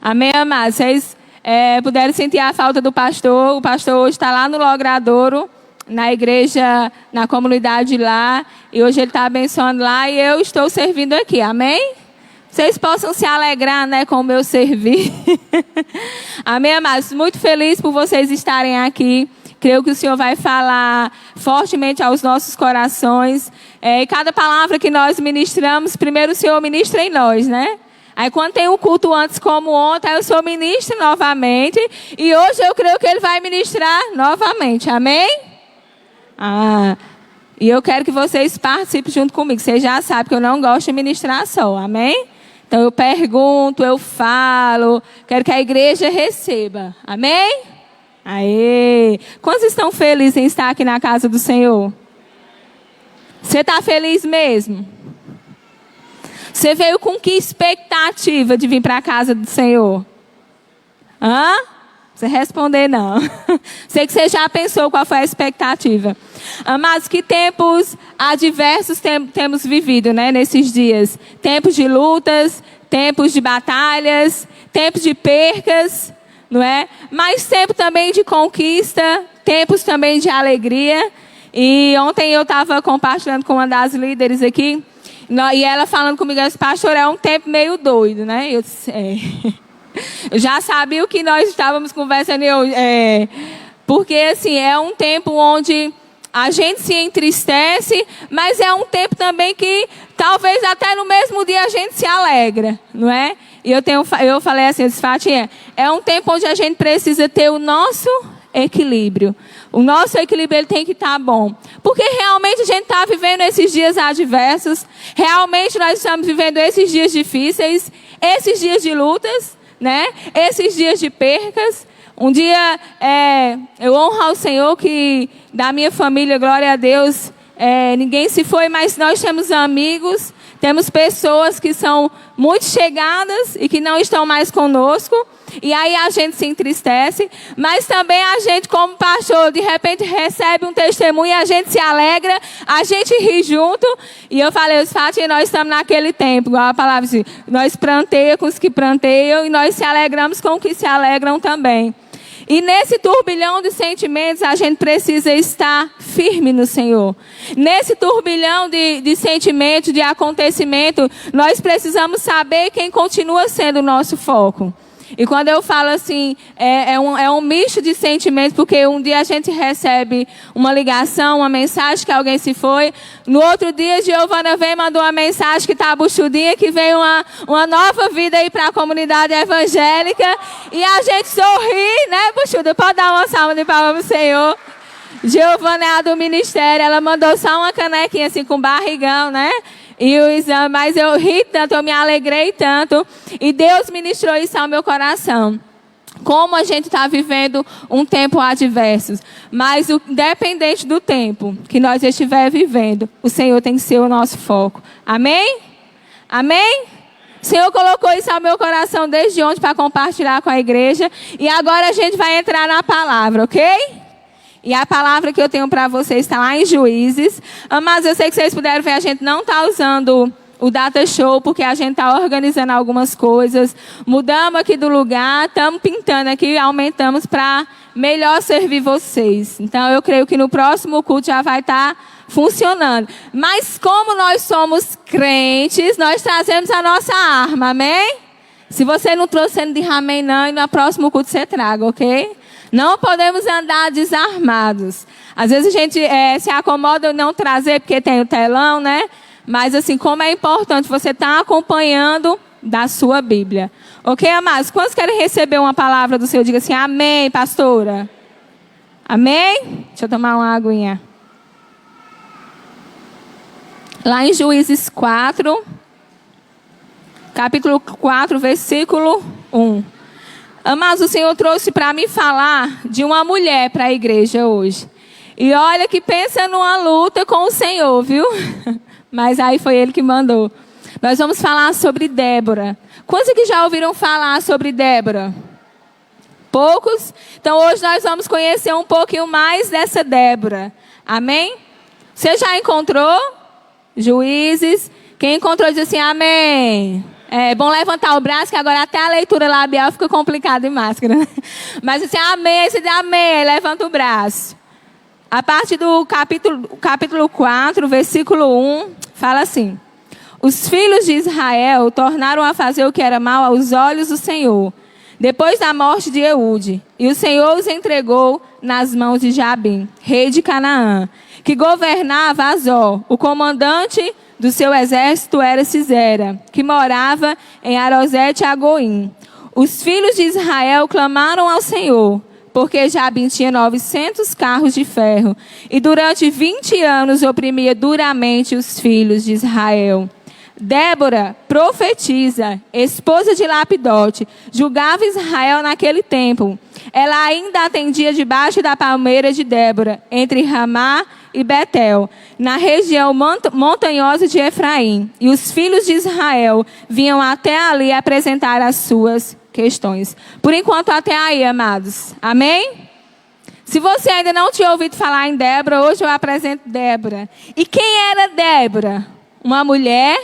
Amém, amados? Vocês puderam sentir a falta do pastor. O pastor hoje está lá no Logradouro, na igreja, na comunidade lá. E hoje ele está abençoando lá e eu estou servindo aqui. Amém? Vocês possam se alegrar, né, com o meu servir. Amém, amados? Muito feliz por vocês estarem aqui. Creio que o Senhor vai falar fortemente aos nossos corações. E cada palavra que nós ministramos, primeiro o Senhor ministra em nós, né? Aí quando tem um culto antes como ontem, aí o Senhor ministra novamente. E hoje eu creio que Ele vai ministrar novamente. Amém? E eu quero que vocês participem junto comigo. Vocês já sabem que eu não gosto de ministrar só. Amém? Então eu pergunto, eu falo. Quero que a igreja receba. Amém? Aê! Quantos estão felizes em estar aqui na casa do Senhor? Você está feliz mesmo? Você veio com que expectativa de vir para a casa do Senhor? Você responder não. Sei que você já pensou qual foi a expectativa. Mas que tempos adversos temos vivido, né, nesses dias? Tempos de lutas, tempos de batalhas, tempos de percas, não é? Mas tempo também de conquista, tempos também de alegria. E ontem eu estava compartilhando com uma das líderes aqui, e ela falando comigo, pastor, é um tempo meio doido, né? Eu disse, eu já sabia o que nós estávamos conversando, porque assim, é um tempo onde a gente se entristece, mas é um tempo também que talvez até no mesmo dia a gente se alegra, não é? E eu falei assim, eu disse, Fatinha, é um tempo onde a gente precisa ter o nosso equilíbrio. O nosso equilíbrio ele tem que estar bom. Porque realmente a gente está vivendo esses dias adversos. Realmente nós estamos vivendo esses dias difíceis. Esses dias de lutas, né? Esses dias de percas. Um dia eu honro ao Senhor que da minha família, glória a Deus, ninguém se foi, mas nós temos amigos. Temos pessoas que são muito chegadas e que não estão mais conosco. E aí a gente se entristece. Mas também a gente, como pastor, de repente recebe um testemunho e a gente se alegra. A gente ri junto. E eu falei, os fatos, nós estamos naquele tempo. Igual a palavra diz, nós planteiamos com os que planteiam e nós se alegramos com os que se alegram também. E nesse turbilhão de sentimentos, a gente precisa estar firme no Senhor. Nesse turbilhão de sentimentos, de acontecimento, nós precisamos saber quem continua sendo o nosso foco. E quando eu falo assim, é um misto de sentimentos, porque um dia a gente recebe uma ligação, uma mensagem que alguém se foi. No outro dia, Giovana vem e mandou uma mensagem que está buchudinha, que vem uma nova vida aí para a comunidade evangélica. E a gente sorri, né, buchuda? Pode dar uma salva de palmas para o Senhor. Giovana é a do ministério, ela mandou só uma canequinha assim com barrigão, né? E o exame, mas eu ri tanto, eu me alegrei tanto. E Deus ministrou isso ao meu coração. Como a gente está vivendo um tempo adverso. Mas independente do tempo que nós estiver vivendo, o Senhor tem que ser o nosso foco. Amém? Amém? O Senhor colocou isso ao meu coração desde ontem para compartilhar com a igreja. E agora a gente vai entrar na palavra, ok? E a palavra que eu tenho para vocês está lá em Juízes. Mas eu sei que vocês puderam ver, a gente não está usando o Data Show, porque a gente está organizando algumas coisas. Mudamos aqui do lugar, estamos pintando aqui, aumentamos para melhor servir vocês. Então eu creio que no próximo culto já vai estar funcionando. Mas como nós somos crentes, nós trazemos a nossa arma, amém? Se você não trouxe de amém não, e no próximo culto você traga, ok? Não podemos andar desarmados. Às vezes a gente se acomoda em não trazer porque tem o telão, né? Mas assim, como é importante você estar acompanhando da sua Bíblia. Ok, amados? Quantos querem receber uma palavra do Senhor? Diga assim, amém, pastora. Amém? Deixa eu tomar uma aguinha. Lá em Juízes 4, capítulo 4, versículo 1. Mas o Senhor trouxe para mim falar de uma mulher para a igreja hoje. E olha que pensa numa luta com o Senhor, viu? Mas aí foi Ele que mandou. Nós vamos falar sobre Débora. Quantos que já ouviram falar sobre Débora? Poucos? Então hoje nós vamos conhecer um pouquinho mais dessa Débora. Amém? Você já encontrou? Juízes. Quem encontrou diz assim, amém. É bom levantar o braço, que agora até a leitura labial fica complicada em máscara. Mas você amém, você diz amém, levanta o braço. A parte do capítulo 4, versículo 1, fala assim: os filhos de Israel tornaram a fazer o que era mal aos olhos do Senhor, depois da morte de Eude. E o Senhor os entregou nas mãos de Jabim, rei de Canaã, que governava Azor. O comandante do seu exército era Sisera, que morava em Arosete Agoim. Os filhos de Israel clamaram ao Senhor, porque Jabim tinha 900 carros de ferro, e durante 20 anos oprimia duramente os filhos de Israel. Débora, profetisa, esposa de Lapidote, julgava Israel naquele tempo. Ela ainda atendia debaixo da palmeira de Débora, entre Ramá e Betel, na região montanhosa de Efraim. E os filhos de Israel vinham até ali apresentar as suas questões. Por enquanto, até aí, amados. Amém? Se você ainda não tinha ouvido falar em Débora, hoje eu apresento Débora. E quem era Débora? Uma mulher,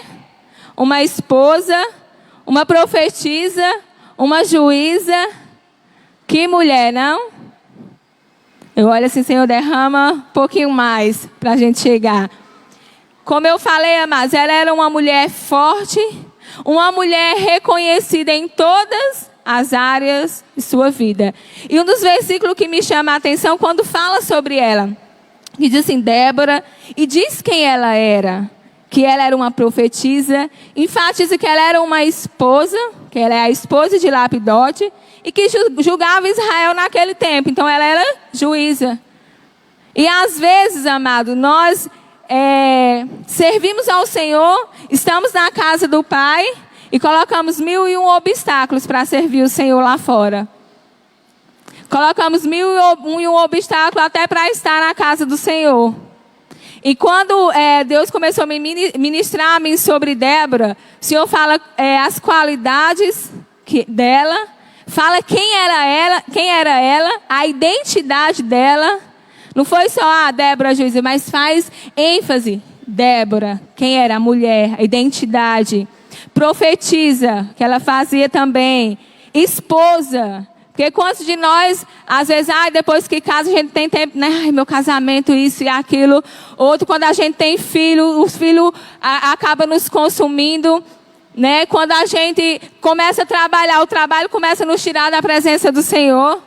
uma esposa, uma profetisa, uma juíza. Que mulher, não? Eu olho assim, Senhor, derrama um pouquinho mais para a gente chegar. Como eu falei, amados, ela era uma mulher forte, uma mulher reconhecida em todas as áreas de sua vida. E um dos versículos que me chama a atenção quando fala sobre ela, que diz assim, Débora, e diz quem ela era. Que ela era uma profetisa, enfatiza que ela era uma esposa, que ela é a esposa de Lapidote, e que julgava Israel naquele tempo. Então, ela era juíza. E às vezes, amado, nós servimos ao Senhor, estamos na casa do Pai e colocamos 1001 obstáculos para servir o Senhor lá fora. Colocamos 1001 obstáculos até para estar na casa do Senhor. E quando Deus começou a me ministrar a mim sobre Débora, o Senhor fala as qualidades dela, fala quem era ela, a identidade dela. Não foi só a Débora juíza, mas faz ênfase. Débora, quem era a mulher, a identidade. Profetiza, que ela fazia também. Esposa. Porque quantos de nós, às vezes, depois que casa, a gente tem tempo, né? Ai, meu casamento, isso e aquilo. Outro, quando a gente tem filho, os filhos acabam nos consumindo. Né? Quando a gente começa a trabalhar, o trabalho começa a nos tirar da presença do Senhor.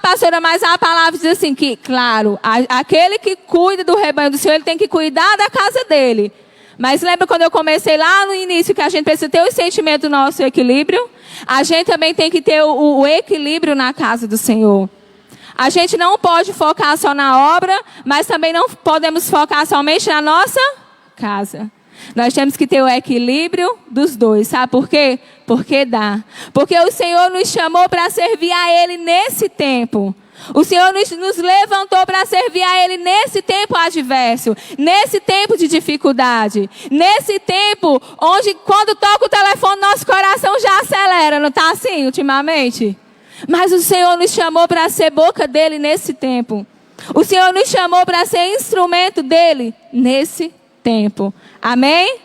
Pastora, mas a palavra diz assim, que, claro, aquele que cuida do rebanho do Senhor, ele tem que cuidar da casa dele. Mas lembra quando eu comecei lá no início, que a gente precisa ter o sentimento do nosso equilíbrio? A gente também tem que ter o equilíbrio na casa do Senhor. A gente não pode focar só na obra, mas também não podemos focar somente na nossa casa. Nós temos que ter o equilíbrio dos dois. Sabe por quê? Porque dá. Porque o Senhor nos chamou para servir a Ele nesse tempo. O Senhor nos levantou para servir a Ele nesse tempo adverso. Nesse tempo de dificuldade. Nesse tempo onde quando toca o telefone nosso coração já acelera. Não está assim ultimamente? Mas o Senhor nos chamou para ser boca dEle nesse tempo. O Senhor nos chamou para ser instrumento dEle nesse tempo. Amém?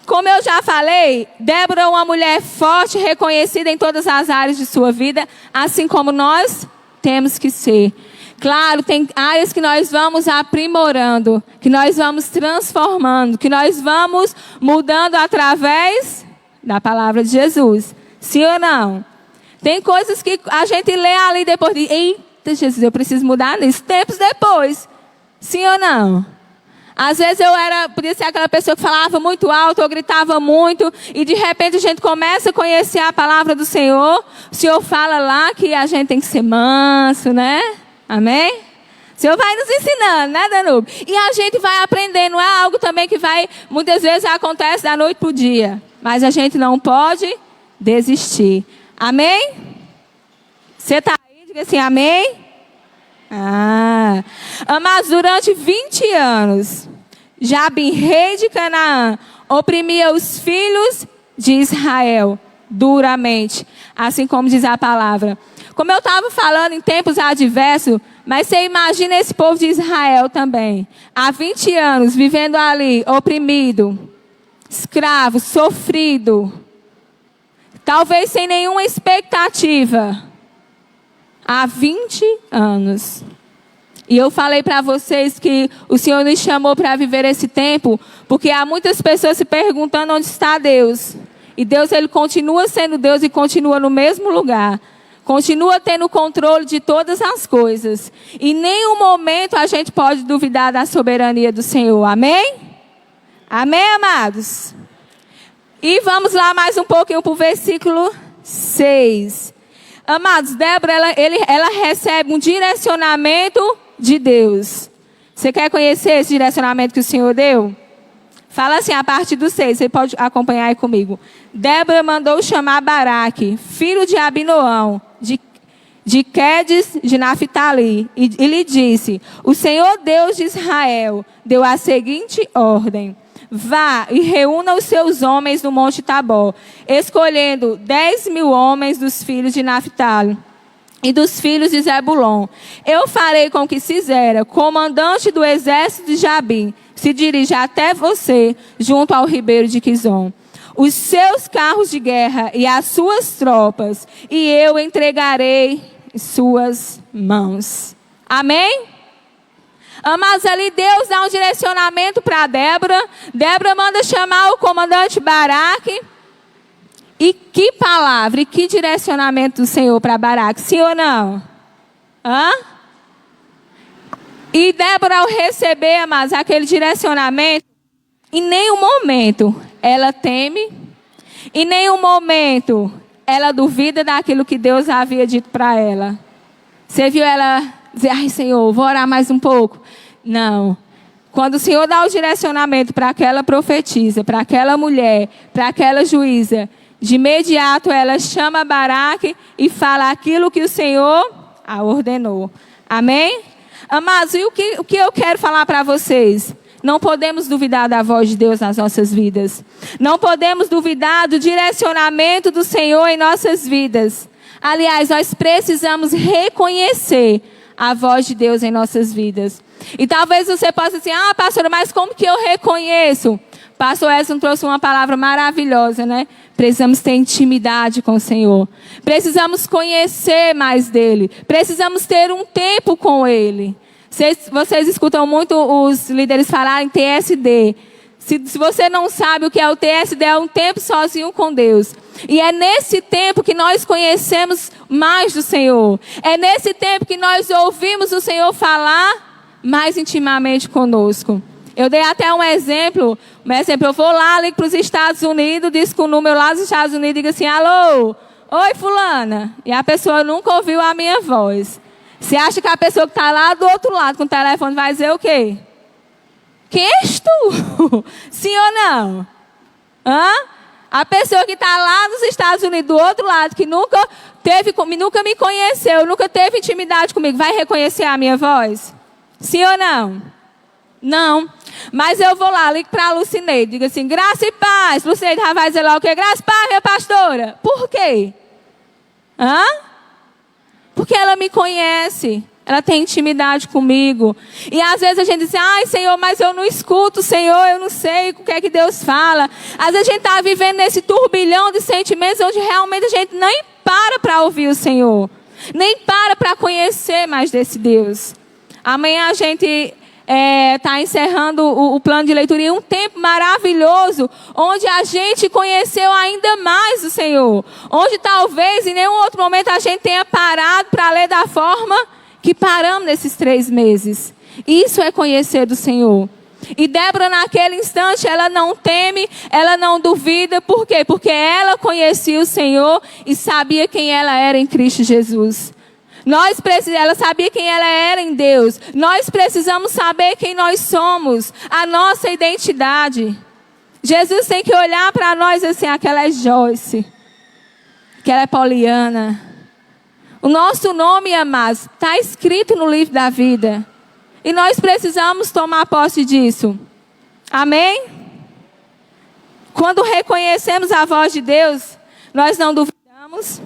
Como eu já falei, Débora é uma mulher forte, reconhecida em todas as áreas de sua vida, assim como nós temos que ser. Claro, tem áreas que nós vamos aprimorando, que nós vamos transformando, que nós vamos mudando através da palavra de Jesus. Sim ou não? Tem coisas que a gente lê ali depois de, eita Jesus, eu preciso mudar nisso. Tempos depois. Sim ou não? Às vezes podia ser aquela pessoa que falava muito alto, ou gritava muito, e de repente a gente começa a conhecer a palavra do Senhor. O Senhor fala lá que a gente tem que ser manso, né? Amém? O Senhor vai nos ensinando, né, Danube? E a gente vai aprendendo. Não é algo também que muitas vezes acontece da noite para o dia. Mas a gente não pode desistir. Amém? Você está aí? Diga assim, amém? Mas durante 20 anos, Jabim, rei de Canaã, oprimia os filhos de Israel duramente, assim como diz a palavra. Como eu estava falando em tempos adversos, mas você imagina esse povo de Israel também, há 20 anos, vivendo ali, oprimido, escravo, sofrido, talvez sem nenhuma expectativa, há 20 anos. E eu falei para vocês que o Senhor nos chamou para viver esse tempo, porque há muitas pessoas se perguntando onde está Deus. E Deus, Ele continua sendo Deus e continua no mesmo lugar. Continua tendo controle de todas as coisas. Em nenhum momento a gente pode duvidar da soberania do Senhor. Amém? Amém, amados? E vamos lá mais um pouquinho para o versículo 6. Amados, Débora, ela recebe um direcionamento de Deus. Você quer conhecer esse direcionamento que o Senhor deu? Fala assim, a partir do 6, você pode acompanhar aí comigo. Débora mandou chamar Baraque, filho de Abinoão, de Quedes de Naphtali, e lhe disse: o Senhor Deus de Israel deu a seguinte ordem: vá e reúna os seus homens no Monte Tabor, escolhendo 10.000 homens dos filhos de Naphtali e dos filhos de Zebulon. Eu farei com que Sisera, comandante do exército de Jabim, se dirija até você, junto ao ribeiro de Quizon, os seus carros de guerra e as suas tropas, e eu entregarei em suas mãos. Amém? Amados, ali Deus dá um direcionamento para Débora. Débora manda chamar o comandante Baraque. E que palavra, e que direcionamento do Senhor para Baraque, sim ou não? Hã? E Débora, ao receber, amados, aquele direcionamento, em nenhum momento ela teme, em nenhum momento ela duvida daquilo que Deus havia dito para ela. Você viu ela dizer: ai, Senhor, vou orar mais um pouco? Não. Quando o Senhor dá o direcionamento para aquela profetisa, para aquela mulher, para aquela juíza, de imediato ela chama Baraque e fala aquilo que o Senhor a ordenou. Amém? Amados, e o que eu quero falar para vocês? Não podemos duvidar da voz de Deus nas nossas vidas. Não podemos duvidar do direcionamento do Senhor em nossas vidas. Aliás, nós precisamos reconhecer a voz de Deus em nossas vidas. E talvez você possa dizer: ah, pastora, mas como que eu reconheço? Pastor Edson trouxe uma palavra maravilhosa, né? Precisamos ter intimidade com o Senhor. Precisamos conhecer mais dEle. Precisamos ter um tempo com Ele. Vocês escutam muito os líderes falarem TSD. Se você não sabe o que é o TSD, é um tempo sozinho com Deus. E é nesse tempo que nós conhecemos mais do Senhor. É nesse tempo que nós ouvimos o Senhor falar mais intimamente conosco. Eu dei até um exemplo. Eu vou lá, ligo para os Estados Unidos, diz com o número lá dos Estados Unidos, digo assim: alô, oi fulana. E a pessoa nunca ouviu a minha voz. Você acha que a pessoa que está lá do outro lado com o telefone vai dizer o quê? Quem és tu? Sim ou não? Hã? A pessoa que está lá nos Estados Unidos, do outro lado, que nunca me conheceu, nunca teve intimidade comigo, vai reconhecer a minha voz? Sim ou não? Não. Mas eu vou lá, ligo para a Lucineide, digo assim: graça e paz. Lucineide vai dizer lá o quê? Graça e paz, minha pastora. Por quê? Hã? Porque ela me conhece. Ela tem intimidade comigo. E às vezes a gente diz: ai, Senhor, mas eu não escuto, Senhor, eu não sei o que é que Deus fala. Às vezes a gente está vivendo nesse turbilhão de sentimentos onde realmente a gente nem para ouvir o Senhor. Nem para conhecer mais desse Deus. Amanhã a gente está encerrando o plano de leitura, e um tempo maravilhoso, onde a gente conheceu ainda mais o Senhor. Onde talvez em nenhum outro momento a gente tenha parado para ler da forma que paramos nesses 3 meses. Isso é conhecer do Senhor. E Débora, naquele instante, ela não teme, ela não duvida. Por quê? Porque ela conhecia o Senhor e sabia quem ela era em Cristo Jesus. Ela sabia quem ela era em Deus. Nós precisamos saber quem nós somos, a nossa identidade. Jesus tem que olhar para nós assim: aquela é Joyce, aquela é Poliana. O nosso nome, amados, está escrito no livro da vida. E nós precisamos tomar posse disso. Amém? Quando reconhecemos a voz de Deus, nós não duvidamos.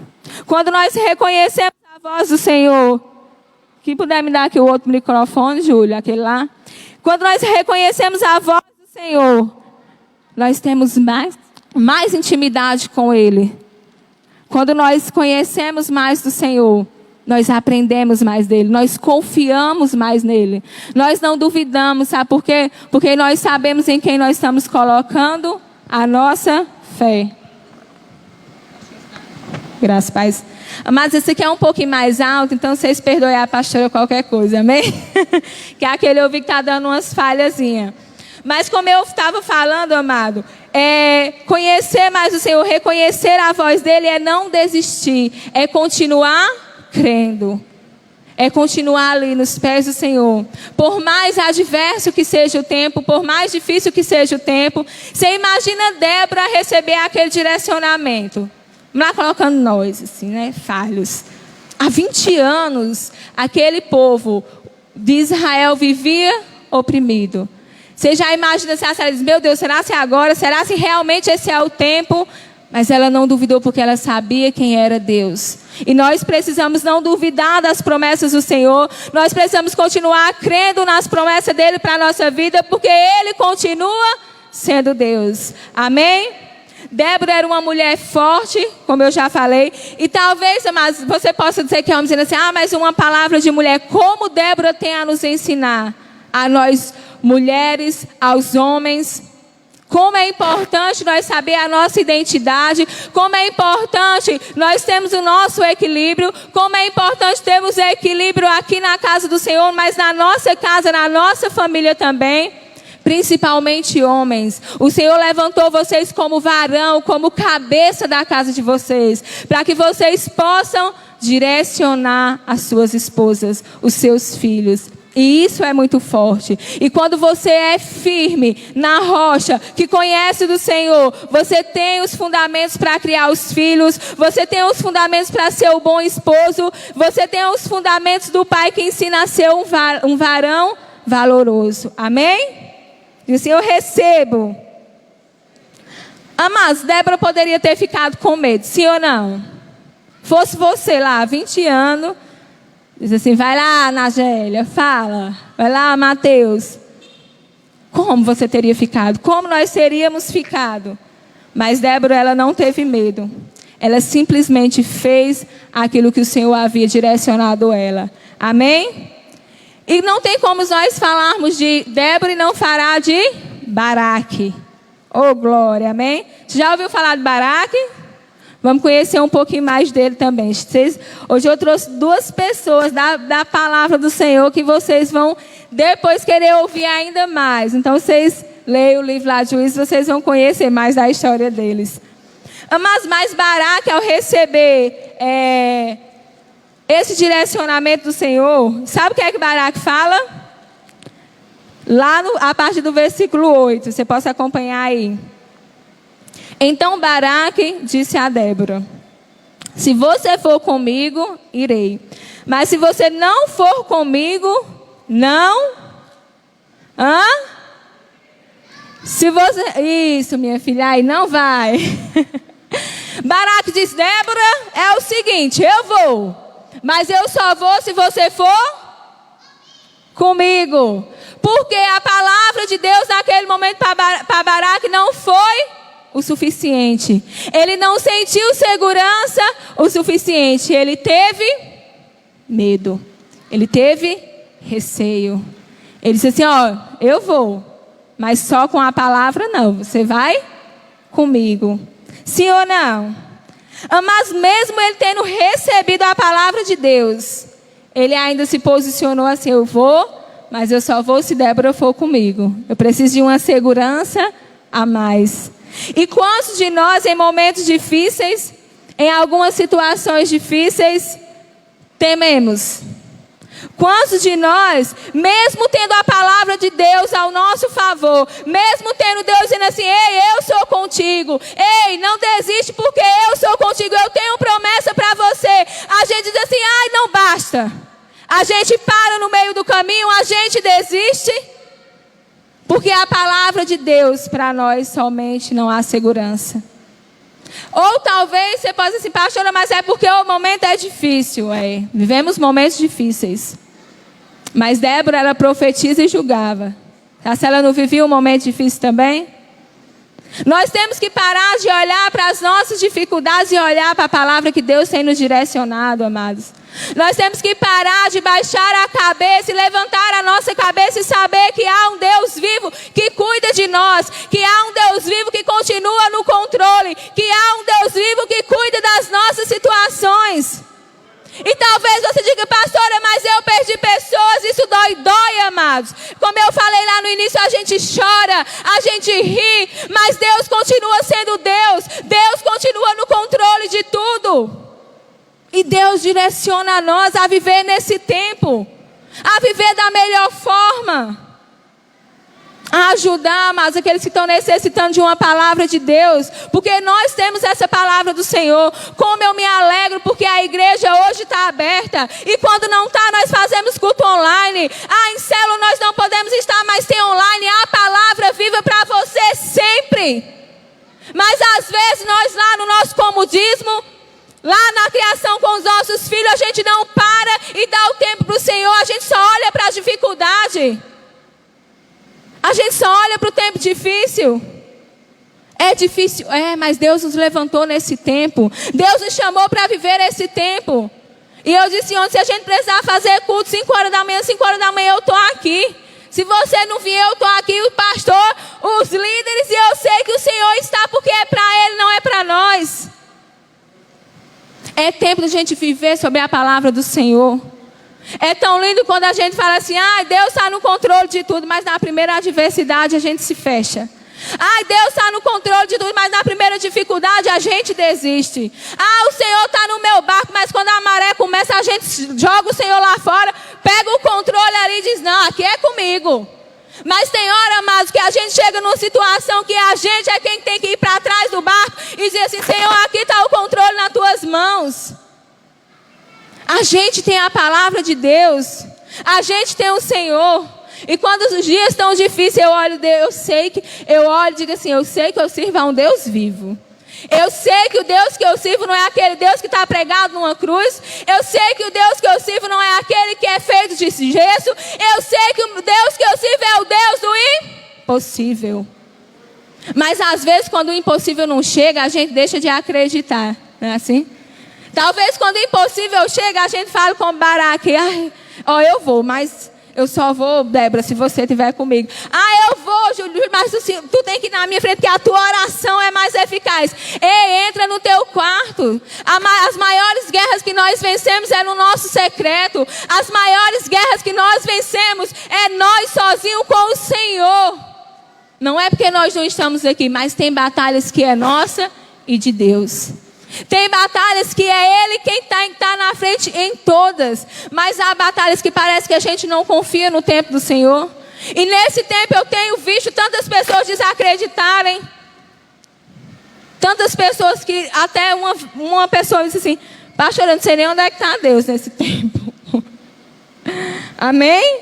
Quando nós reconhecemos a voz do Senhor, quem puder me dar aqui o outro microfone, Júlia, aquele lá. Quando nós reconhecemos a voz do Senhor, nós temos mais intimidade com Ele. Quando nós conhecemos mais do Senhor, nós aprendemos mais dele, nós confiamos mais nele. Nós não duvidamos, sabe por quê? Porque nós sabemos em quem nós estamos colocando a nossa fé. Graças a Deus. Mas esse aqui é um pouquinho mais alto, então vocês perdoem a pastora qualquer coisa, amém? Que é aquele eu vi que está dando umas falhazinhas. Mas como eu estava falando, amado, conhecer mais o Senhor, reconhecer a voz dele é não desistir, é continuar crendo, é continuar ali nos pés do Senhor. Por mais adverso que seja o tempo, por mais difícil que seja o tempo, você imagina Débora receber aquele direcionamento. Vamos lá colocando nós, assim, né, falhos. Há 20 anos, aquele povo de Israel vivia oprimido. Você já imagina se ela diz, meu Deus, será se é agora? Será se realmente esse é o tempo? Mas ela não duvidou porque ela sabia quem era Deus. E nós precisamos não duvidar das promessas do Senhor. Nós precisamos continuar crendo nas promessas dele para a nossa vida, porque ele continua sendo Deus. Amém? Débora era uma mulher forte, como eu já falei. E talvez, mas você possa dizer que é dizendo assim, mas uma palavra de mulher. Como Débora tem a nos ensinar? A nós mulheres, aos homens. Como é importante nós saber a nossa identidade. Como é importante nós termos o nosso equilíbrio. Como é importante termos equilíbrio aqui na casa do Senhor, mas na nossa casa, na nossa família também. Principalmente homens. O Senhor levantou vocês como varão, como cabeça da casa de vocês, para que vocês possam direcionar as suas esposas, os seus filhos. E isso é muito forte. E quando você é firme na rocha, que conhece do Senhor, você tem os fundamentos para criar os filhos, você tem os fundamentos para ser o bom esposo, você tem os fundamentos do pai que ensina a ser um varão valoroso. Amém? E assim, eu recebo. Mas Débora poderia ter ficado com medo, sim ou não? Fosse você lá, 20 anos, diz assim, vai lá, Nagélia, fala. Vai lá, Mateus. Como você teria ficado? Como nós teríamos ficado? Mas Débora, ela não teve medo. Ela simplesmente fez aquilo que o Senhor havia direcionado ela. Amém? E não tem como nós falarmos de Débora e não falar de Baraque. Oh, glória, amém? Você já ouviu falar de Baraque? Vamos conhecer um pouquinho mais dele também. Hoje eu trouxe 2 pessoas da palavra do Senhor que vocês vão depois querer ouvir ainda mais. Então vocês leiam o livro lá de Juízes, vocês vão conhecer mais da história deles. Mas mais Baraque, ao receber esse direcionamento do Senhor, sabe o que é que Baraque fala? Lá a partir do versículo 8, você pode acompanhar aí. Então Baraque disse a Débora, se você for comigo, irei. Mas se você não for comigo, não. Se você... Isso, minha filha, aí não vai. Baraque disse, Débora, é o seguinte, eu vou. Mas eu só vou se você for comigo. Porque a palavra de Deus naquele momento para Baraque não foi o suficiente. Ele não sentiu segurança o suficiente. Ele teve medo. Ele teve receio. Ele disse assim, eu vou. Mas só com a palavra não. Você vai comigo. Sim ou não? Mas mesmo ele tendo recebido a palavra de Deus, ele ainda se posicionou assim, eu vou, mas eu só vou se Débora for comigo. Eu preciso de uma segurança a mais. E quantos de nós em momentos difíceis, em algumas situações difíceis, tememos? Quantos de nós, mesmo tendo a palavra de Deus ao nosso favor, mesmo tendo Deus dizendo assim, ei, eu sou contigo, ei, não desiste porque eu sou contigo, eu tenho promessa para você. A gente diz assim, não basta. A gente para no meio do caminho, a gente desiste, porque a palavra de Deus para nós somente não há segurança. Ou talvez você possa dizer assim, pastora, mas é porque o momento é difícil. Vivemos momentos difíceis. Mas Débora, ela profetiza e julgava. Se ela não vivia um momento difícil também? Nós temos que parar de olhar para as nossas dificuldades e olhar para a palavra que Deus tem nos direcionado, amados. Nós temos que parar de baixar a cabeça e levantar a nossa cabeça e saber que há um Deus vivo que cuida de nós, que há um Deus vivo que continua no controle, que há um Deus vivo que cuida das nossas situações. E talvez você diga, pastora, mas eu perdi pessoas, isso dói, amados. Como eu falei lá no início, a gente chora, a gente ri, mas Deus continua sendo Deus. Deus continua no controle de tudo. E Deus direciona nós a viver nesse tempo, a viver da melhor forma. A ajudar, mas aqueles que estão necessitando de uma palavra de Deus, porque nós temos essa palavra do Senhor. Como eu me alegro, porque a igreja hoje está aberta, e quando não está, nós fazemos culto online. Em célula nós não podemos estar, mas tem online a palavra viva para você sempre. Mas às vezes nós lá no nosso comodismo, lá na criação com os nossos filhos, a gente não para e dá o tempo para o Senhor, a gente só olha para a dificuldade. A gente só olha para o tempo difícil. É difícil, mas Deus nos levantou nesse tempo. Deus nos chamou para viver esse tempo. E eu disse ontem, se a gente precisar fazer culto 5 horas da manhã eu estou aqui. Se você não vier, eu estou aqui, o pastor, os líderes, e eu sei que o Senhor está, porque é para Ele, não é para nós. É tempo de a gente viver sobre a palavra do Senhor. É tão lindo quando a gente fala assim, Deus está no controle de tudo, mas na primeira adversidade a gente se fecha. Deus está no controle de tudo, mas na primeira dificuldade a gente desiste. O Senhor está no meu barco, mas quando a maré começa a gente joga o Senhor lá fora, pega o controle ali e diz, não, aqui é comigo. Mas tem hora, amados, que a gente chega numa situação que a gente é quem tem que ir para trás do barco e dizer assim, Senhor, aqui está o controle nas tuas mãos. A gente tem a palavra de Deus. A gente tem o Senhor. E quando os dias estão difíceis, eu olho e digo assim, eu sei que eu sirvo a um Deus vivo. Eu sei que o Deus que eu sirvo não é aquele Deus que está pregado numa cruz. Eu sei que o Deus que eu sirvo não é aquele que é feito de gesso. Eu sei que o Deus que eu sirvo é o Deus do impossível. Mas às vezes quando o impossível não chega, a gente deixa de acreditar. Não é assim? Talvez quando o impossível chega, a gente fala com o Baraque, eu vou, mas eu só vou, Débora, se você estiver comigo. Eu vou, Júlio, mas tu tem que ir na minha frente, porque a tua oração é mais eficaz. Ei, entra no teu quarto. As maiores guerras que nós vencemos é no nosso secreto. As maiores guerras que nós vencemos é nós sozinhos com o Senhor. Não é porque nós não estamos aqui, mas tem batalhas que é nossa e de Deus. Tem batalhas que é Ele quem está na frente em todas. Mas há batalhas que parece que a gente não confia no tempo do Senhor. E nesse tempo eu tenho visto tantas pessoas desacreditarem. Tantas pessoas que até uma pessoa disse assim, pastor, eu não sei nem onde é que está Deus nesse tempo. Amém?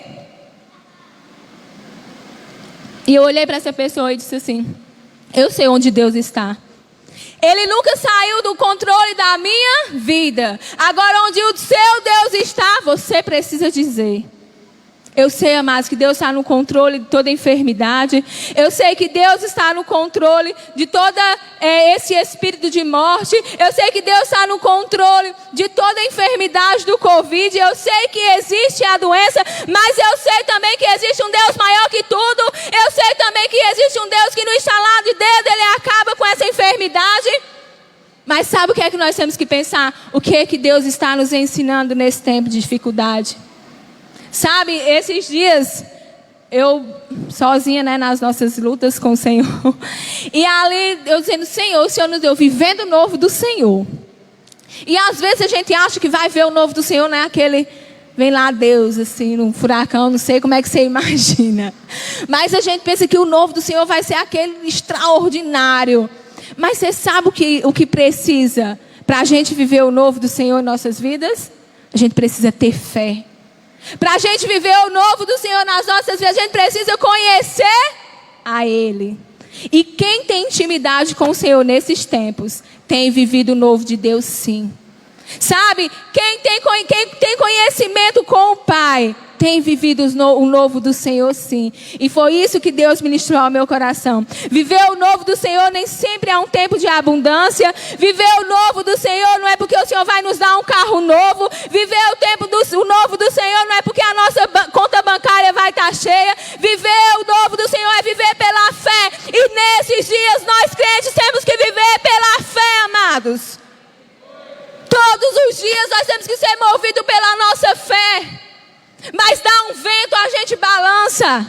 E eu olhei para essa pessoa e disse assim, eu sei onde Deus está. Ele nunca saiu do controle da minha vida. Agora, onde o seu Deus está, você precisa dizer. Eu sei, amados, que Deus está no controle de toda enfermidade. Eu sei que Deus está no controle de todo esse espírito de morte. Eu sei que Deus está no controle de toda a enfermidade do Covid. Eu sei que existe a doença, mas eu sei também que existe um Deus maior que tudo. Eu sei também que existe um Deus que no estalar de dedo Ele acaba com essa enfermidade. Mas sabe o que é que nós temos que pensar? O que é que Deus está nos ensinando nesse tempo de dificuldade? Sabe, esses dias, eu sozinha, nas nossas lutas com o Senhor. E ali, eu dizendo, Senhor, o Senhor nos deu vivendo o novo do Senhor. E às vezes a gente acha que vai ver o novo do Senhor, não é aquele, vem lá Deus, assim, num furacão, não sei como é que você imagina. Mas a gente pensa que o novo do Senhor vai ser aquele extraordinário. Mas você sabe o que precisa para a gente viver o novo do Senhor em nossas vidas? A gente precisa ter fé. Para a gente viver o novo do Senhor nas nossas vidas, a gente precisa conhecer a Ele. E quem tem intimidade com o Senhor nesses tempos, tem vivido o novo de Deus, sim. Sabe, quem tem conhecimento com o Pai, tem vivido o novo do Senhor, sim. E foi isso que Deus ministrou ao meu coração. Viver o novo do Senhor nem sempre é um tempo de abundância. Viver o novo do Senhor não é porque o Senhor vai nos dar um carro novo. Viver o novo do Senhor não é porque a nossa conta bancária vai estar cheia. Viver o novo do Senhor é viver pela fé. E nesses dias nós crentes temos que viver pela fé, amados. Todos os dias nós temos que ser movidos pela nossa fé. Mas dá um vento, a gente balança.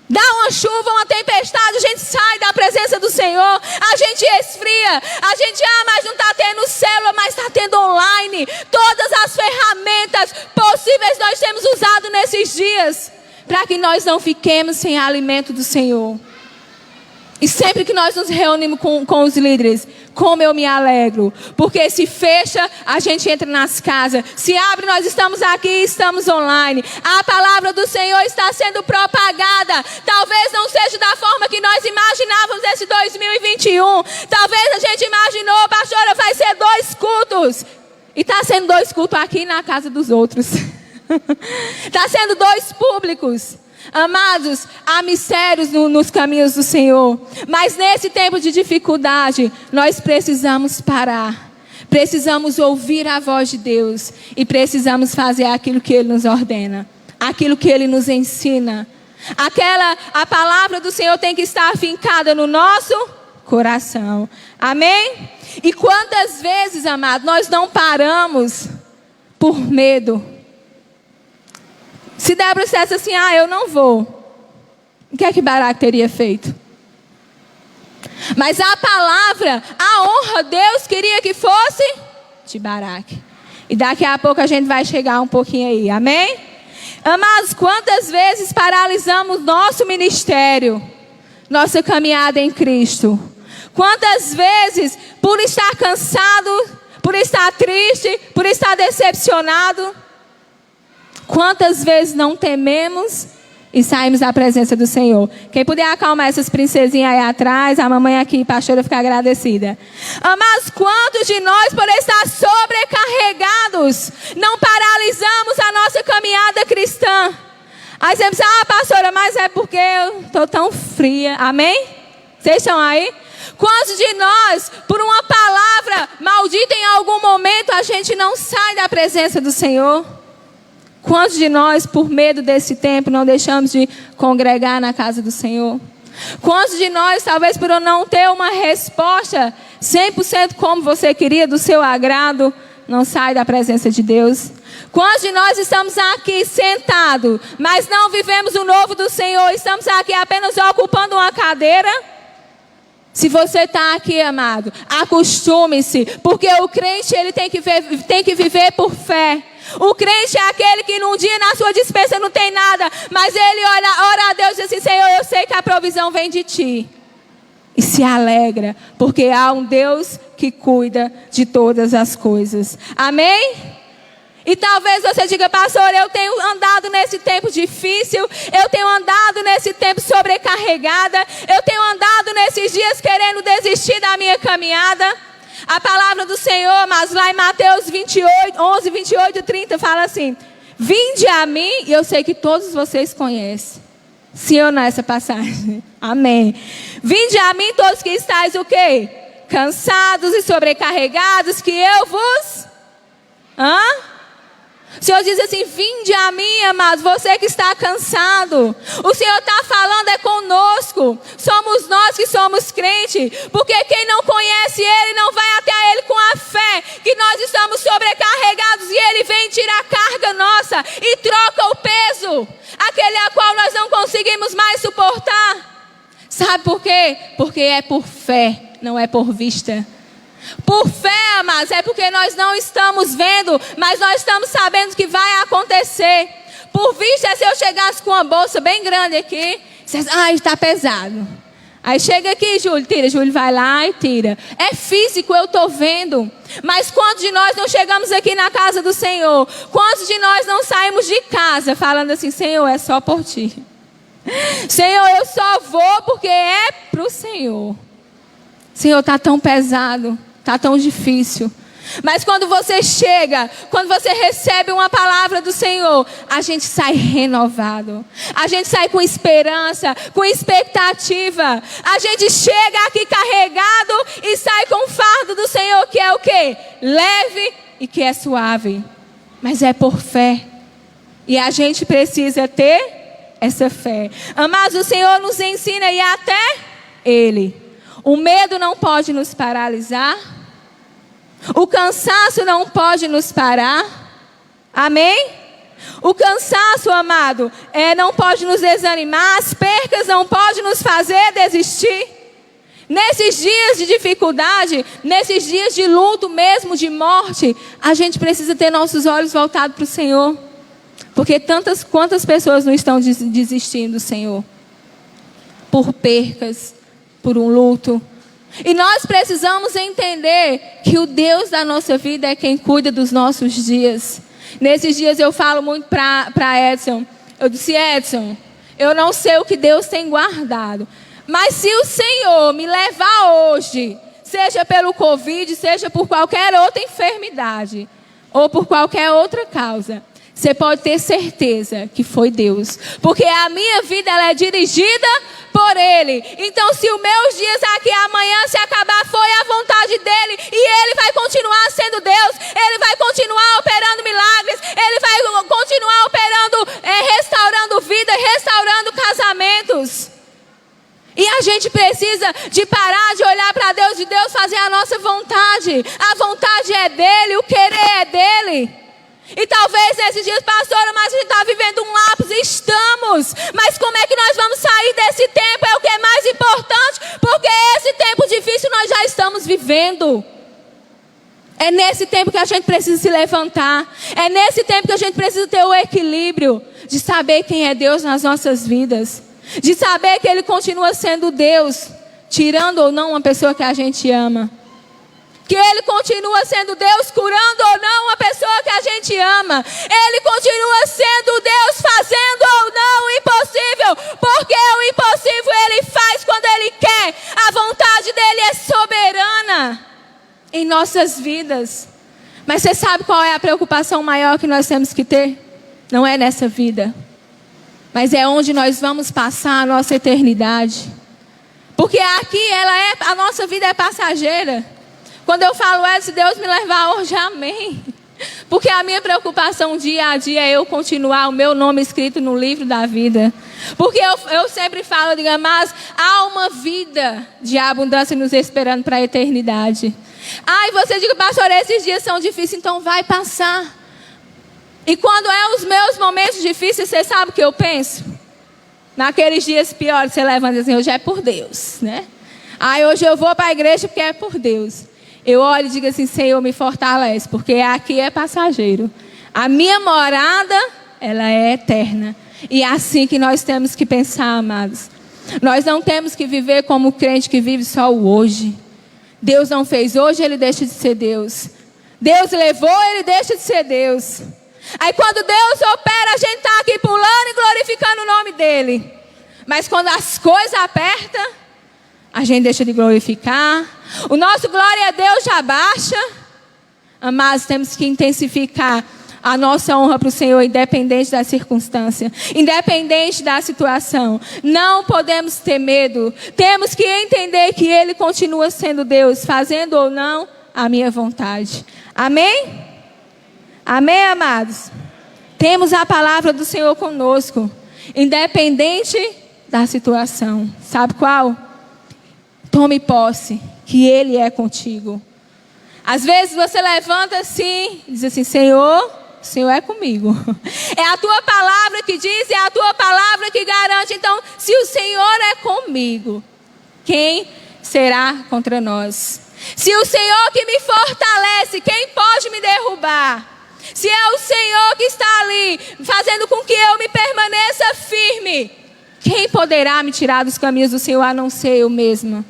Dá uma chuva, uma tempestade, a gente sai da presença do Senhor. A gente esfria. A gente, mas não está tendo célula, mas está tendo online. Todas as ferramentas possíveis nós temos usado nesses dias, para que nós não fiquemos sem alimento do Senhor. E sempre que nós nos reunimos com os líderes, como eu me alegro. Porque se fecha, a gente entra nas casas. Se abre, nós estamos aqui, estamos online. A palavra do Senhor está sendo propagada. Talvez não seja da forma que nós imaginávamos esse 2021. Talvez a gente imaginou, pastora, vai ser 2 cultos. E está sendo 2 cultos aqui na casa dos outros. Está sendo 2 públicos. Amados, há mistérios nos caminhos do Senhor. Mas nesse tempo de dificuldade, nós precisamos parar. Precisamos ouvir a voz de Deus. E precisamos fazer aquilo que Ele nos ordena. Aquilo que Ele nos ensina. A palavra do Senhor tem que estar afincada no nosso coração. Amém? E quantas vezes, amados, nós não paramos por medo? Se Débora dissesse assim, eu não vou, o que é que Baraque teria feito? Mas a palavra, a honra, Deus queria que fosse de Baraque. E daqui a pouco a gente vai chegar um pouquinho aí, amém? Amados, quantas vezes paralisamos nosso ministério, nossa caminhada em Cristo? Quantas vezes, por estar cansado, por estar triste, por estar decepcionado, quantas vezes não tememos e saímos da presença do Senhor? Quem puder acalmar essas princesinhas aí atrás, a mamãe aqui, pastora, fica agradecida. Mas quantos de nós, por estar sobrecarregados, não paralisamos a nossa caminhada cristã? Aí você pensa, pastora, mas é porque eu estou tão fria. Amém? Vocês estão aí? Quantos de nós, por uma palavra maldita em algum momento, a gente não sai da presença do Senhor? Quantos de nós, por medo desse tempo, não deixamos de congregar na casa do Senhor? Quantos de nós, talvez por não ter uma resposta 100% como você queria, do seu agrado, não sai da presença de Deus? Quantos de nós estamos aqui sentados, mas não vivemos o novo do Senhor? Estamos aqui apenas ocupando uma cadeira? Se você está aqui, amado, acostume-se, porque o crente ele tem que viver por fé. O crente é aquele que num dia na sua despensa não tem nada, mas ele ora a Deus e diz assim, Senhor, eu sei que a provisão vem de Ti. E se alegra, porque há um Deus que cuida de todas as coisas. Amém? E talvez você diga, pastor, eu tenho andado nesse tempo difícil, eu tenho andado nesse tempo sobrecarregada, eu tenho andado nesses dias querendo desistir da minha caminhada. A palavra do Senhor, mas lá em Mateus 11, 28 e 30 fala assim, vinde a mim, e eu sei que todos vocês conhecem. Sim ou não essa passagem? Amém. Vinde a mim todos que estáis o quê? Cansados e sobrecarregados, que eu vos... O Senhor diz assim, vinde a mim, amados, você que está cansado. O Senhor está falando é conosco. Somos nós que somos crentes. Porque quem não conhece Ele não vai até Ele com a fé que nós estamos sobrecarregados e Ele vem tirar a carga nossa e troca o peso, aquele a qual nós não conseguimos mais suportar. Sabe por quê? Porque é por fé, não é por vista. Por fé, amados, é porque nós não estamos vendo, mas nós estamos sabendo que vai acontecer. Por vista é se eu chegasse com uma bolsa bem grande aqui, você diz, está pesado. Aí chega aqui, Júlio, tira. Júlio vai lá e tira. É físico, eu estou vendo. Mas quantos de nós não chegamos aqui na casa do Senhor? Quantos de nós não saímos de casa falando assim, Senhor, é só por Ti. Senhor, eu só vou porque é para o Senhor. Senhor, está tão pesado. Está tão difícil, Mas quando você chega, quando você recebe uma palavra do Senhor, a gente sai renovado. A gente sai com esperança, com expectativa. A gente chega aqui carregado e sai com o fardo do Senhor, que é o quê? Leve e que é suave. Mas é por fé. E a gente precisa ter essa fé. Amados, o Senhor nos ensina a ir até Ele. O medo não pode nos paralisar. O cansaço não pode nos parar. Amém? O cansaço, amado, não pode nos desanimar. As percas não podem nos fazer desistir. Nesses dias de dificuldade, nesses dias de luto mesmo, de morte, a gente precisa ter nossos olhos voltados para o Senhor. Porque quantas pessoas não estão desistindo do Senhor? Por percas, por um luto. E nós precisamos entender que o Deus da nossa vida é quem cuida dos nossos dias. Nesses dias eu falo muito para Edson. Eu disse, Edson, eu não sei o que Deus tem guardado. Mas se o Senhor me levar hoje, seja pelo Covid, seja por qualquer outra enfermidade, ou por qualquer outra causa, você pode ter certeza que foi Deus. Porque a minha vida ela é dirigida por Ele. Então se os meus dias aqui amanhã se acabar, foi a vontade dEle. E Ele vai continuar sendo Deus. Ele vai continuar operando milagres. Ele vai continuar operando, restaurando vida, restaurando casamentos. E a gente precisa de parar de olhar para Deus, de Deus fazer a nossa vontade. A vontade é dEle, o querer é dEle. E talvez nesses dias, pastora, mas a gente está vivendo um lapso, estamos. Mas como é que nós vamos sair desse tempo? É o que é mais importante, porque esse tempo difícil nós já estamos vivendo. É nesse tempo que a gente precisa se levantar. É nesse tempo que a gente precisa ter o equilíbrio de saber quem é Deus nas nossas vidas. De saber que Ele continua sendo Deus, tirando ou não uma pessoa que a gente ama. Que Ele continua sendo Deus, curando ou não uma pessoa que a gente ama. Ele continua sendo Deus, fazendo ou não o impossível. Porque o impossível Ele faz quando Ele quer. A vontade dEle é soberana em nossas vidas. Mas você sabe qual é a preocupação maior que nós temos que ter? Não é nessa vida, mas é onde nós vamos passar a nossa eternidade. Porque aqui a nossa vida é passageira. Quando eu falo, se Deus me levar hoje, amém. Porque a minha preocupação dia a dia é eu continuar o meu nome escrito no livro da vida. Porque eu sempre falo, digo, mas há uma vida de abundância nos esperando para a eternidade. E você diz, pastor, esses dias são difíceis, então vai passar. E quando é os meus momentos difíceis, você sabe o que eu penso? Naqueles dias piores, você levanta assim, hoje é por Deus, né? Hoje eu vou para a igreja porque é por Deus. Eu olho e digo assim, Senhor, me fortalece, porque aqui é passageiro. A minha morada, ela é eterna. E é assim que nós temos que pensar, amados. Nós não temos que viver como o crente que vive só o hoje. Deus não fez hoje, Ele deixa de ser Deus. Deus levou, Ele deixa de ser Deus. Aí quando Deus opera, a gente está aqui pulando e glorificando o nome dEle. Mas quando as coisas apertam, a gente deixa de glorificar. O nosso glória a Deus já baixa. Mas temos que intensificar a nossa honra para o Senhor, independente da circunstância, independente da situação. Não podemos ter medo. Temos que entender que Ele continua sendo Deus, fazendo ou não a minha vontade. Amém? Amém, amados? Temos a palavra do Senhor conosco, independente da situação. Sabe qual? Tome posse, que Ele é contigo. Às vezes você levanta assim, diz assim, Senhor, o Senhor é comigo. É a tua palavra que diz, é a tua palavra que garante. Então, se o Senhor é comigo, quem será contra nós? Se o Senhor que me fortalece, quem pode me derrubar? Se é o Senhor que está ali, fazendo com que eu me permaneça firme, quem poderá me tirar dos caminhos do Senhor, a não ser eu mesma?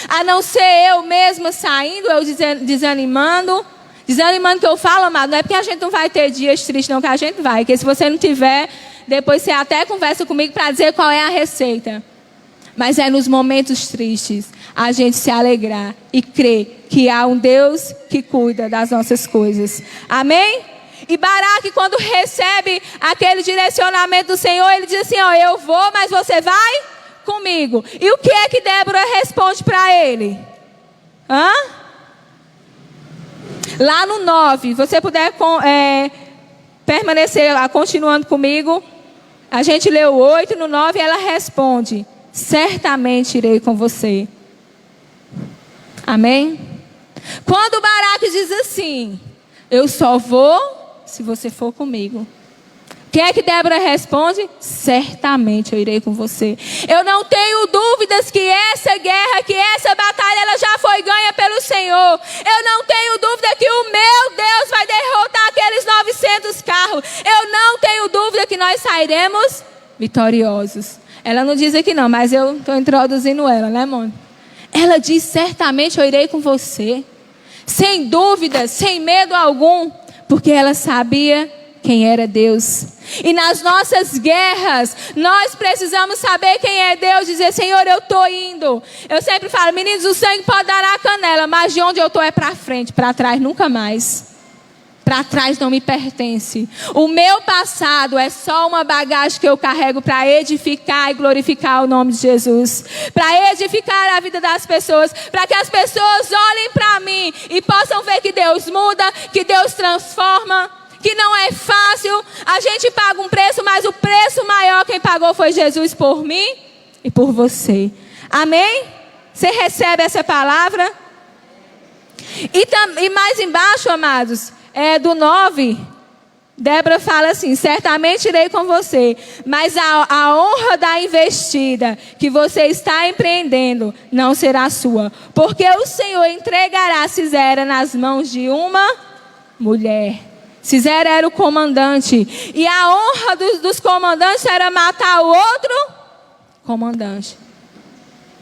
A não ser eu mesma saindo, eu desanimando. Desanimando que eu falo, amado, não é porque a gente não vai ter dias tristes, não, que a gente vai. Porque se você não tiver, depois você até conversa comigo para dizer qual é a receita. Mas é nos momentos tristes a gente se alegrar e crer que há um Deus que cuida das nossas coisas. Amém? E Baraque, quando recebe aquele direcionamento do Senhor, ele diz assim, ó, eu vou, mas você vai comigo. E o que é que Débora responde para ele? Lá no 9, você puder permanecer continuando comigo. A gente leu o 8, no 9 ela responde, certamente irei com você. Amém? Quando Baraque diz assim, eu só vou se você for comigo. O que é que Débora responde? Certamente eu irei com você. Eu não tenho dúvidas que essa guerra, que essa batalha, ela já foi ganha pelo Senhor. Eu não tenho dúvida que o meu Deus vai derrotar aqueles 900 carros. Eu não tenho dúvida que nós sairemos vitoriosos. Ela não diz aqui não, mas eu estou introduzindo ela, né, Mônica? Ela diz, certamente eu irei com você. Sem dúvida, sem medo algum. Porque ela sabia quem era Deus. E nas nossas guerras, nós precisamos saber quem é Deus. Dizer, Senhor, eu estou indo. Eu sempre falo, meninos, o sangue pode dar na canela, mas de onde eu estou é para frente, para trás nunca mais. Para trás não me pertence. O meu passado é só uma bagagem que eu carrego para edificar e glorificar o nome de Jesus. Para edificar a vida das pessoas. Para que as pessoas olhem para mim e possam ver que Deus muda, que Deus transforma. Que não é fácil. A gente paga um preço, mas o preço maior quem pagou foi Jesus por mim e por você. Amém? Você recebe essa palavra? E mais embaixo, amados, do 9, Débora fala assim, certamente irei com você, mas a honra da investida que você está empreendendo não será sua, porque o Senhor entregará Sisera nas mãos de uma mulher. Sisera era o comandante, e a honra dos comandantes era matar o outro comandante.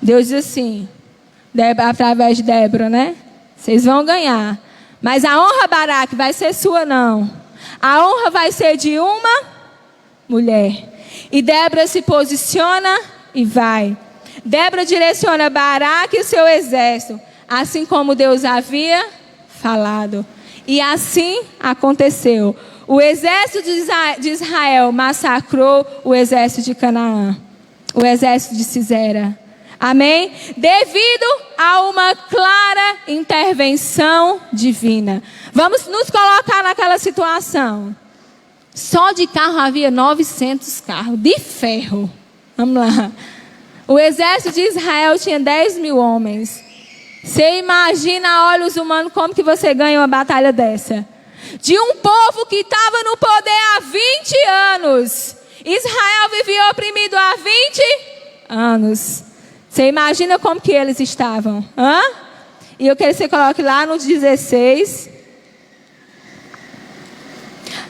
Deus diz assim, através de Débora, né? Vocês vão ganhar. Mas a honra, Baraque, vai ser sua não. A honra vai ser de uma mulher. E Débora se posiciona e vai. Débora direciona Baraque e o seu exército, assim como Deus havia falado. E assim aconteceu. O exército de Israel massacrou o exército de Canaã. O exército de Sisera. Amém? Devido a uma clara intervenção divina. Vamos nos colocar naquela situação. Só de carro havia 900 carros, de ferro. Vamos lá. O exército de Israel tinha 10 mil homens. Você imagina a olhos humanos como que você ganha uma batalha dessa? De um povo que estava no poder há 20 anos. Israel vivia oprimido há 20 anos. Você imagina como que eles estavam? E eu quero que você coloque lá no 16.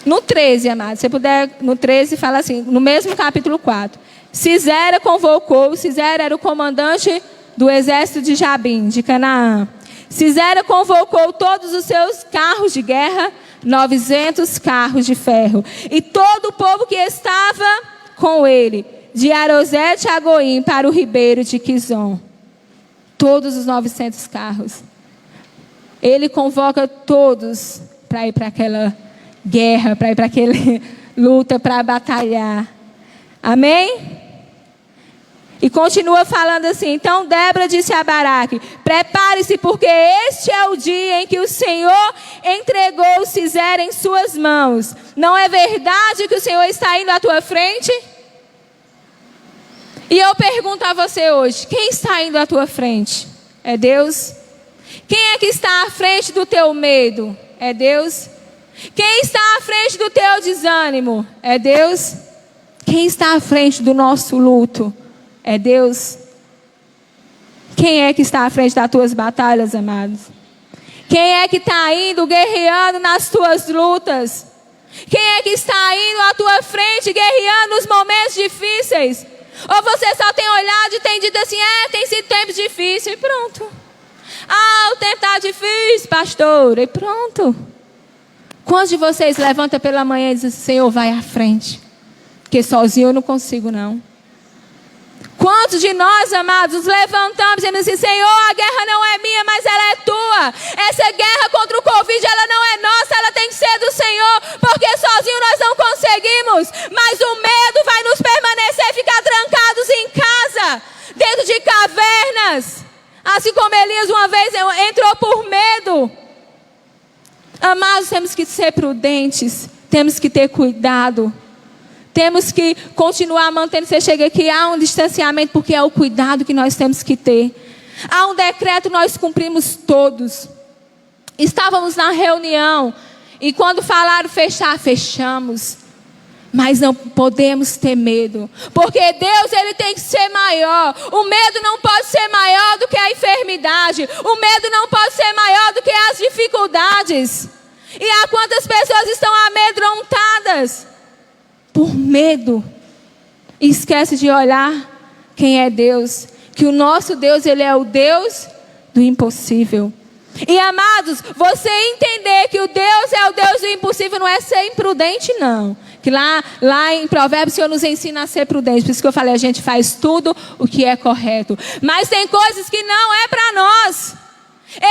No 13, amado. Se puder, no 13 fala assim, no mesmo capítulo 4. Sisera convocou, Sisera era o comandante do exército de Jabim, de Canaã. Sisera convocou todos os seus carros de guerra, 900 carros de ferro. E todo o povo que estava com ele, de Arosete a Goim para o ribeiro de Quizon. Todos os 900 carros. Ele convoca todos para ir para aquela guerra, para ir para aquela luta, para batalhar. Amém? E continua falando assim, então Débora disse a Baraque, prepare-se porque este é o dia em que o Senhor entregou Sisera em suas mãos. Não é verdade que o Senhor está indo à tua frente? E eu pergunto a você hoje, quem está indo à tua frente? É Deus? Quem é que está à frente do teu medo? É Deus? Quem está à frente do teu desânimo? É Deus? Quem está à frente do nosso luto? É Deus? Quem é que está à frente das tuas batalhas, amados? Quem é que está indo guerreando nas tuas lutas? Quem é que está indo à tua frente guerreando nos momentos difíceis? Ou você só tem olhado e tem dito assim, tem sido tempo difícil e pronto. O tempo está difícil, pastor, e pronto. Quantos de vocês levantam pela manhã e dizem, Senhor, vai à frente, porque sozinho eu não consigo não. Quantos de nós, amados, nos levantamos e dizemos assim: Senhor, a guerra não é minha, mas ela é tua. Essa guerra contra o Covid, ela não é nossa, ela tem que ser do Senhor, porque sozinho nós não conseguimos. Mas o medo vai nos permanecer, ficar trancados em casa, dentro de cavernas. Assim como Elias uma vez entrou por medo. Amados, temos que ser prudentes, temos que ter cuidado. Temos que continuar mantendo. Você chega aqui, há um distanciamento, porque é o cuidado que nós temos que ter. Há um decreto, nós cumprimos todos. Estávamos na reunião, e quando falaram fechar, fechamos. Mas não podemos ter medo, porque Deus, Ele tem que ser maior. O medo não pode ser maior do que a enfermidade. O medo não pode ser maior do que as dificuldades. E há quantas pessoas estão amedrontadas por medo, e esquece de olhar quem é Deus, que o nosso Deus, Ele é o Deus do impossível. E amados, você entender que o Deus é o Deus do impossível não é ser imprudente, não. Que lá em Provérbios o Senhor nos ensina a ser prudente. Por isso que eu falei, a gente faz tudo o que é correto. Mas tem coisas que não é para nós.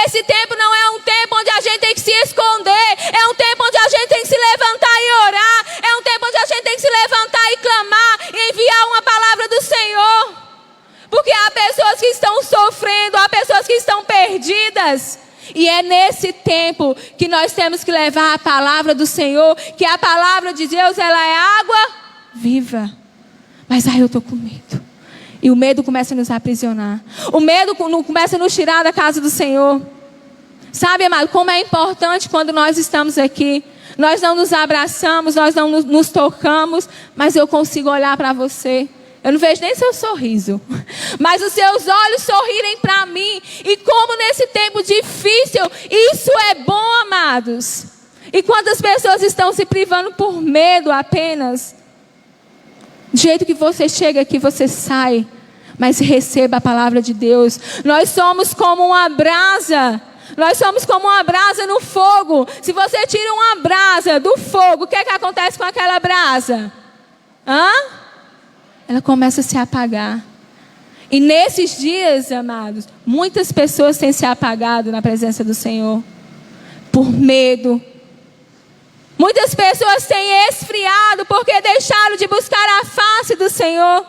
Esse tempo não é um tempo onde a gente tem que se esconder. É um tempo onde a gente tem que se levantar e orar. É um tempo onde a gente tem que se levantar e clamar e enviar uma palavra do Senhor. Porque há pessoas que estão sofrendo, há pessoas que estão perdidas. E é nesse tempo que nós temos que levar a palavra do Senhor, que a palavra de Deus, ela é água viva. Mas eu estou com medo. E o medo começa a nos aprisionar. O medo começa a nos tirar da casa do Senhor. Sabe, amado, como é importante quando nós estamos aqui. Nós não nos abraçamos, nós não nos tocamos, mas eu consigo olhar para você. Eu não vejo nem seu sorriso, mas os seus olhos sorrirem para mim. E como nesse tempo difícil, isso é bom, amados. E quantas pessoas estão se privando por medo apenas? Do jeito que você chega aqui, você sai, mas receba a palavra de Deus. Nós somos como uma brasa. Nós somos como uma brasa no fogo. Se você tira uma brasa do fogo, o que é que acontece com aquela brasa? Ela começa a se apagar. E nesses dias, amados, muitas pessoas têm se apagado na presença do Senhor por medo. Muitas pessoas têm esfriado porque deixaram de buscar a face do Senhor.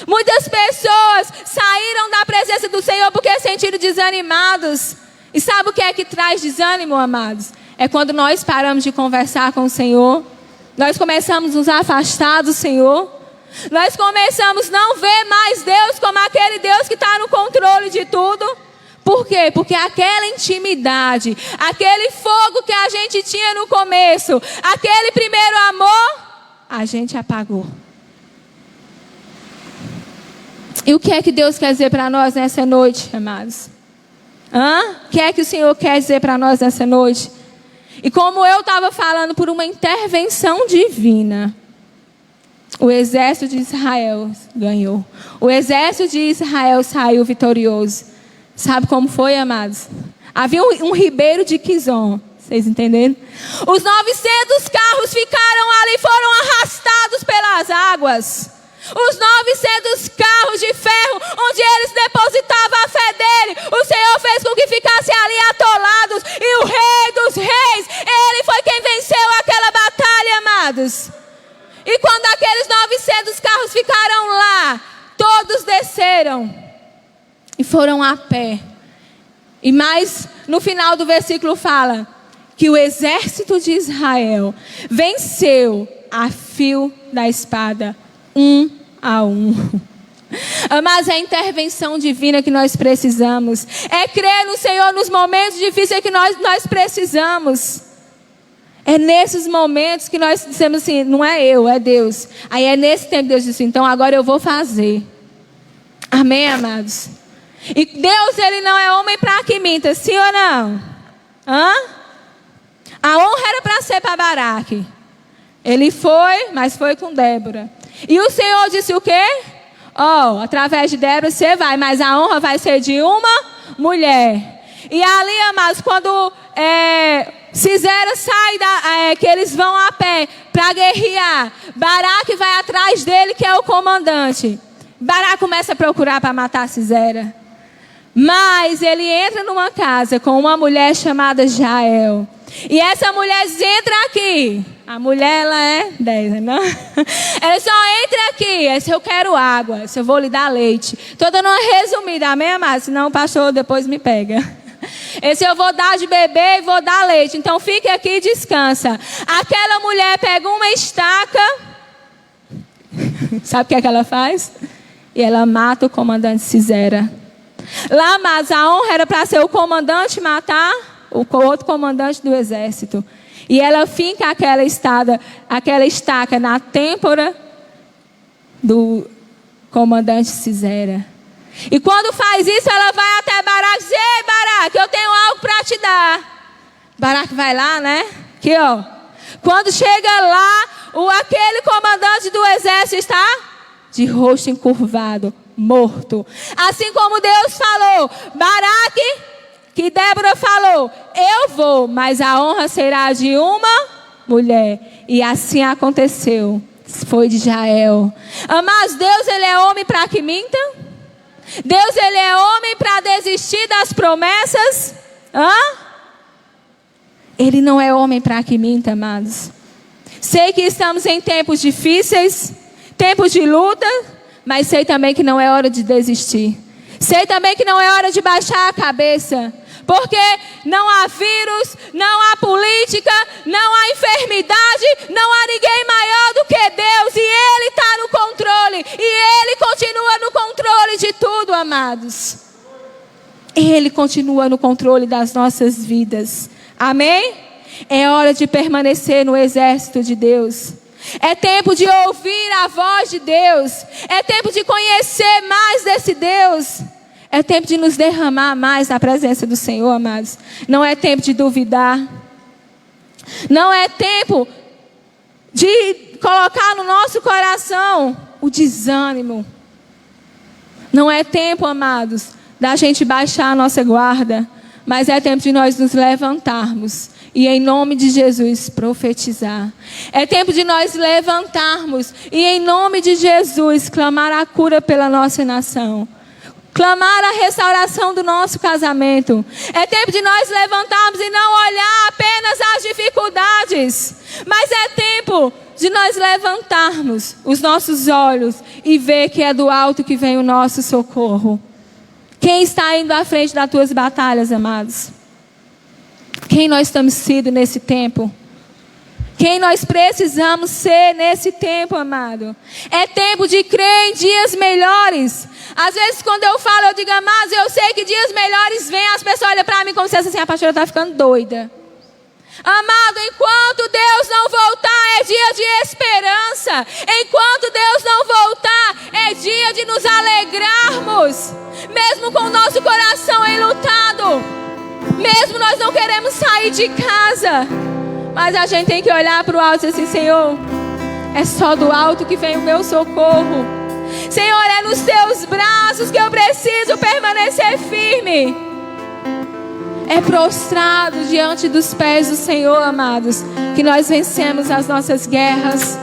Muitas pessoas saíram da presença do Senhor porque se sentiram desanimados. E sabe o que é que traz desânimo, amados? É quando nós paramos de conversar com o Senhor. Nós começamos a nos afastar do Senhor. Nós começamos a não ver mais Deus como aquele Deus que está no controle de tudo. Por quê? Porque aquela intimidade, aquele fogo que a gente tinha no começo, aquele primeiro amor, a gente apagou. E o que é que Deus quer dizer para nós nessa noite, amados? O que é que o Senhor quer dizer para nós nessa noite? E como eu estava falando, por uma intervenção divina, o exército de Israel ganhou. O exército de Israel saiu vitorioso. Sabe como foi, amados? Havia um ribeiro de Quizon. Vocês entenderam? Os 900 carros ficaram ali, foram arrastados pelas águas. Os 900 carros de ferro, onde eles depositavam a fé dele, o Senhor fez com que ficassem ali atolados. E o Rei dos Reis, ele foi quem venceu aquela batalha, amados. E quando aqueles 900 carros ficaram lá, todos desceram e foram a pé. E mais no final do versículo fala que o exército de Israel venceu a fio da espada, 1 a 1. Mas é a intervenção divina que nós precisamos. É crer no Senhor nos momentos difíceis que nós precisamos. É nesses momentos que nós dizemos assim, não é eu, é Deus. Aí é nesse tempo que Deus diz assim, então agora eu vou fazer. Amém, amados? E Deus, ele não é homem para que minta, sim ou não? A honra era para ser para Baraque. Ele foi, mas foi com Débora. E o Senhor disse o quê? Através de Débora você vai, mas a honra vai ser de uma mulher. E ali, amados, quando Sisera sai, que eles vão a pé para guerrear, Baraque vai atrás dele, que é o comandante. Baraque começa a procurar para matar Sisera. Mas ele entra numa casa com uma mulher chamada Jael. E essa mulher entra aqui. A mulher, ela é 10, não? Ela só entra aqui. Se eu quero água, se eu vou lhe dar leite. Estou dando uma resumida, amém, amado? Senão o pastor depois me pega. Esse eu vou dar de beber e vou dar leite. Então fique aqui e descansa. Aquela mulher pega uma estaca. Sabe o que é que ela faz? E ela mata o comandante Sisera. Lá, mas a honra era para ser o comandante matar o outro comandante do exército. E ela finca aquela estaca na têmpora do comandante Sisera. E quando faz isso, ela vai até Baraque e diz: ei, Baraque, eu tenho algo para te dar. Baraque vai lá, né? Aqui, ó. Quando chega lá, aquele comandante do exército está de rosto encurvado, morto. Assim como Deus falou, Baraque, que Débora falou, eu vou, mas a honra será de uma mulher. E assim aconteceu. Foi de Jael. Mas Deus, ele é homem para que minta? Deus, ele é homem para desistir das promessas? Ele não é homem para que minta, amados. Sei que estamos em tempos difíceis, tempos de luta, mas sei também que não é hora de desistir. Sei também que não é hora de baixar a cabeça. Porque não há vírus, não há política, não há enfermidade, não há ninguém maior do que Deus. E Ele está no controle. E Ele continua no controle de tudo, amados. Ele continua no controle das nossas vidas. Amém? É hora de permanecer no exército de Deus. É tempo de ouvir a voz de Deus. É tempo de conhecer mais desse Deus. É tempo de nos derramar mais na presença do Senhor, amados. Não é tempo de duvidar. Não é tempo de colocar no nosso coração o desânimo. Não é tempo, amados, da gente baixar a nossa guarda. Mas é tempo de nós nos levantarmos e em nome de Jesus profetizar. É tempo de nós levantarmos e em nome de Jesus clamar a cura pela nossa nação. Clamar a restauração do nosso casamento. É tempo de nós levantarmos e não olhar apenas as dificuldades. Mas é tempo de nós levantarmos os nossos olhos e ver que é do alto que vem o nosso socorro. Quem está indo à frente das tuas batalhas, amados? Quem nós estamos sendo nesse tempo? Quem nós precisamos ser nesse tempo, amado? É tempo de crer em dias melhores. Às vezes quando eu falo, eu digo, mas eu sei que dias melhores vêm. As pessoas olham para mim como se assim, a pastora está ficando doida. Amado, enquanto Deus não voltar, é dia de esperança. Enquanto Deus não voltar, é dia de nos alegrarmos. Mesmo com o nosso coração enlutado. Mesmo nós não queremos sair de casa. Mas a gente tem que olhar para o alto e dizer assim, Senhor, é só do alto que vem o meu socorro. Senhor, é nos teus braços que eu preciso permanecer firme. É prostrado diante dos pés do Senhor, amados, que nós vencemos as nossas guerras.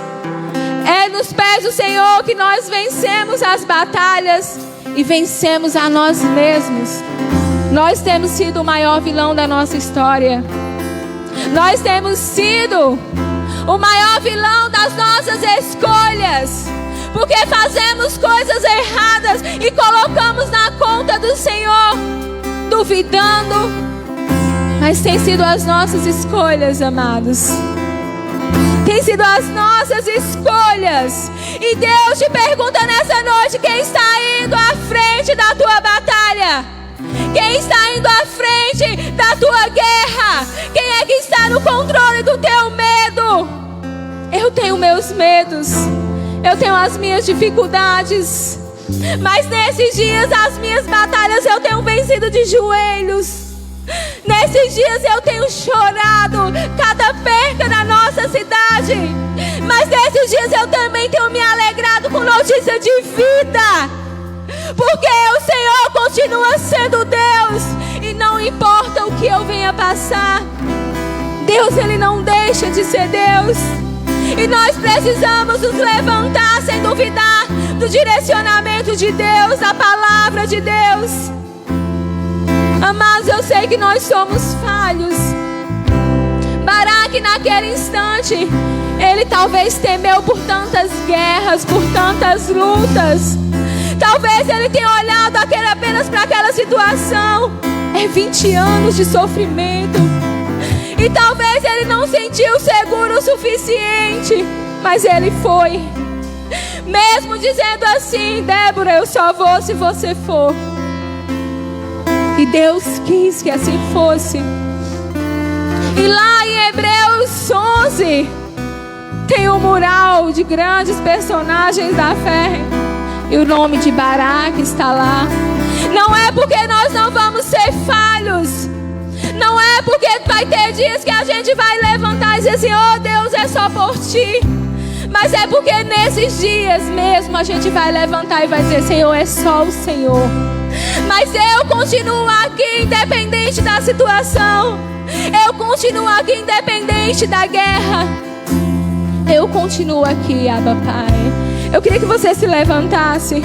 É nos pés do Senhor que nós vencemos as batalhas e vencemos a nós mesmos. Nós temos sido o maior vilão da nossa história. Nós temos sido o maior vilão das nossas escolhas. Porque fazemos coisas erradas e colocamos na conta do Senhor, duvidando. Mas tem sido as nossas escolhas, amados. Tem sido as nossas escolhas. E Deus te pergunta nessa noite, quem está indo à frente da tua batalha? Quem está indo à frente da tua guerra? Quem é que está no controle do teu medo? Eu tenho meus medos. Eu tenho as minhas dificuldades. Mas nesses dias, as minhas batalhas eu tenho vencido de joelhos. Nesses dias eu tenho chorado cada perca na nossa cidade. Mas nesses dias eu também tenho me alegrado com notícia de vida. Porque o Senhor continua sendo Deus. E não importa o que eu venha passar, Deus, Ele não deixa de ser Deus. E nós precisamos nos levantar sem duvidar. do direcionamento de Deus, da palavra de Deus. Amados, eu sei que nós somos falhos. Baraque, naquele instante, ele talvez temeu por tantas guerras, por tantas lutas. Talvez ele tenha olhado apenas para aquela situação. É 20 anos de sofrimento. E talvez ele não sentiu seguro o suficiente. Mas ele foi. Mesmo dizendo assim: Débora, eu só vou se você for. E Deus quis que assim fosse. E lá em Hebreus 11 tem um mural de grandes personagens da fé. E o nome de Baraque está lá. Não é porque nós não vamos ser falhos. Não é porque vai ter dias que a gente vai levantar e dizer assim: oh Deus, é só por ti. Mas é porque nesses dias mesmo a gente vai levantar e vai dizer: Senhor, é só o Senhor. Mas eu continuo aqui independente da situação. Eu continuo aqui independente da guerra. Eu continuo aqui, Abba Pai. Eu queria que você se levantasse.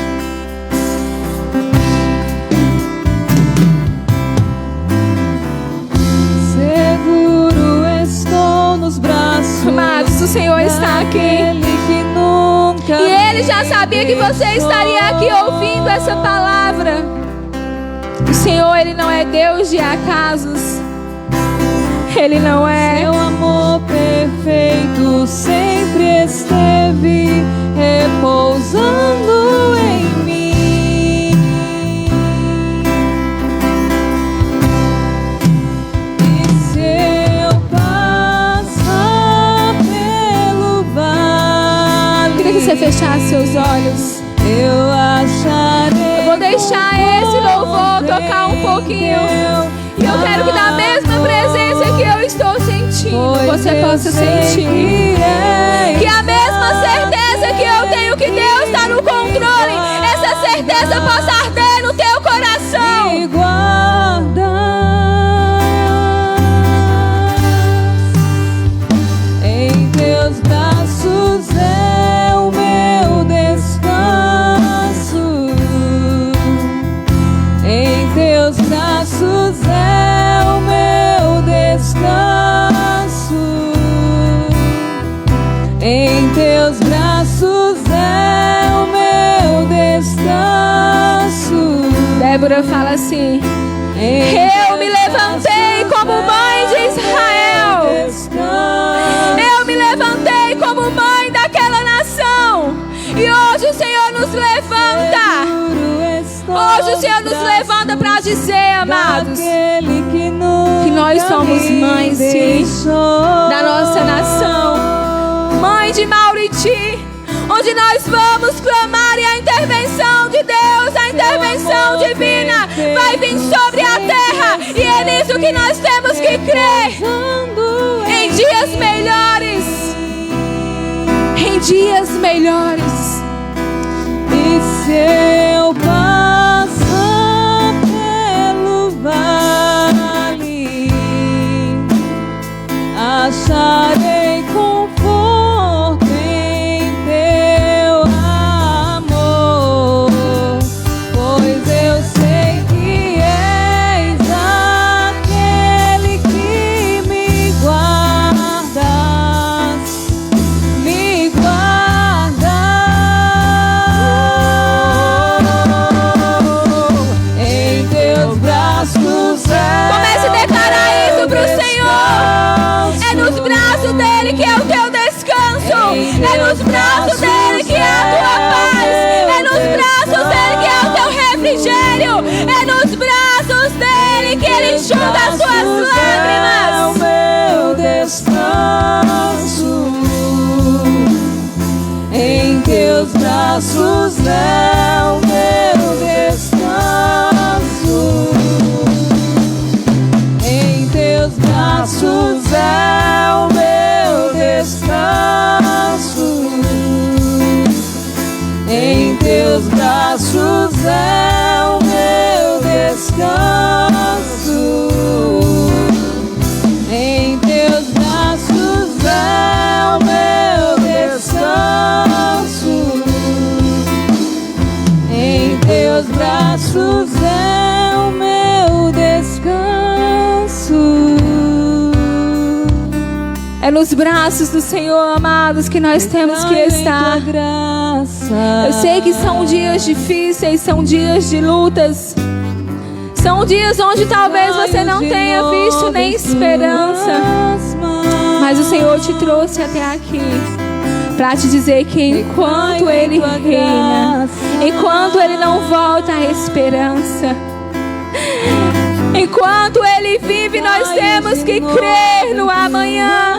Seguro estou nos braços. Amados, o Senhor está aqui. E Ele já sabia que você estaria aqui ouvindo essa palavra. O Senhor, Ele não é Deus de acasos. Ele não é. Seu amor perfeito sempre esteve repousando em mim. E se eu passar pelo vale, Eu queria que você fechasse seus olhos. eu acharei. Eu vou deixar esse louvor tocar um pouquinho. E eu quero que da mesma presença que eu estou sentindo, você possa sentir. Que a mesma certeza que eu tenho que Deus está no controle, essa certeza possa arder no teu coração. Me guarda em teus braços, é o meu descanso. Em teus braços é o meu descanso. Em teus braços é o meu descanso. Débora fala assim: eu me levantei como mãe de Israel. Eu me levantei como mãe daquela nação. E hoje o Senhor nos levanta. Hoje o Senhor nos levanta para dizer, amados, que nós somos mães, sim, da nossa nação. Mãe de Mauriti, onde nós vamos clamar e a intervenção de Deus, a intervenção divina vai vir sobre a terra. E é nisso que nós temos que crer. Em dias melhores. Em dias melhores. E se eu passar pelo vale, acharei conforto em teu amor, pois eu sei que és aquele que me guardas, me guardas. Em teus braços Comece a declarar isso pro Senhor. É nos braços dele que é o teu descanso. É nos braços dele que é a tua paz. É nos braços dele que é o teu refrigério. É nos braços dele que ele enxuga as suas lágrimas. é o meu descanso. Em teus braços é o meu descanso. Em teus braços é o meu descanso. Em teus braços é o meu descanso. Em teus braços é o meu descanso. É nos braços do Senhor, amados, que nós temos que estar. Eu sei que são dias difíceis, são dias de lutas. São dias onde talvez você não tenha visto nem esperança. Mas o Senhor te trouxe até aqui para te dizer que enquanto Ele reina, enquanto Ele não volta, a esperança. Enquanto Ele vive, nós temos que crer no amanhã.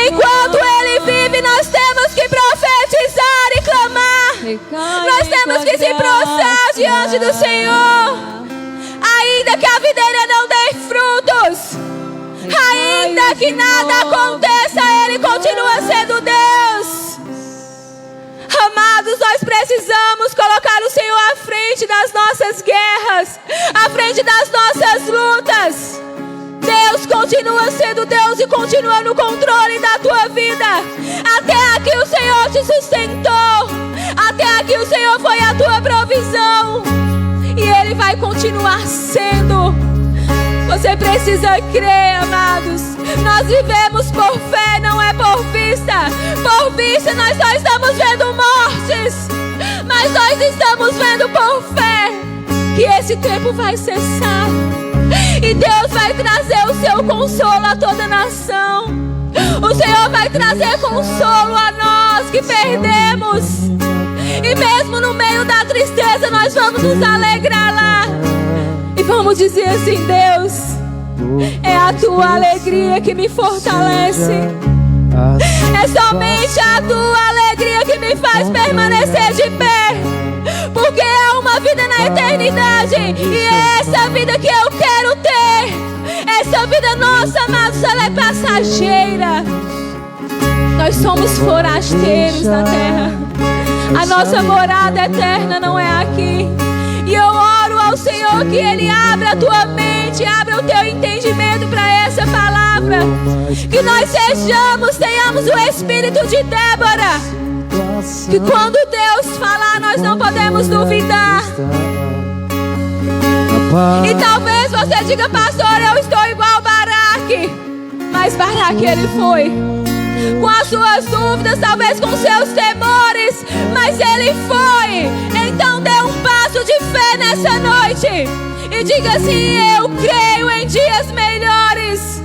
Enquanto Ele vive, nós temos que profetizar e clamar. Nós temos que se prostrar diante do Senhor. Ainda que a videira não dê frutos, ainda que nada aconteça, Ele continua sendo Deus. Amados, nós precisamos colocar o Senhor à frente das nossas guerras, à frente das nossas lutas. Deus continua sendo Deus e continua no controle da tua vida. Até aqui o Senhor te sustentou, até aqui o Senhor foi a tua provisão, e Ele vai continuar sendo. Você precisa crer, amados. Nós vivemos por fé, não é por vista. Por vista nós só estamos vendo mortes, mas nós estamos vendo por fé que esse tempo vai cessar. E Deus vai trazer o seu consolo a toda a nação. O Senhor vai trazer consolo a nós que perdemos. E mesmo no meio da tristeza nós vamos nos alegrar lá. E vamos dizer assim: Deus, é a tua alegria que me fortalece. É somente a tua alegria que me faz permanecer de pé. Porque é uma vida na eternidade, e é essa vida que eu quero ter. Essa vida nossa, amados, ela é passageira. Nós somos forasteiros na terra. A nossa morada eterna não é aqui. E eu oro ao Senhor que Ele abra a tua mente, abra o teu entendimento para essa palavra. Que nós tenhamos o espírito de Débora. Que quando Deus falar, nós não podemos duvidar. E talvez você diga: pastor, eu estou igual Baraque. Mas Baraque, ele foi com as suas dúvidas, talvez com seus temores, mas ele foi. Então dê um passo de fé nessa noite e diga assim: eu creio em dias melhores.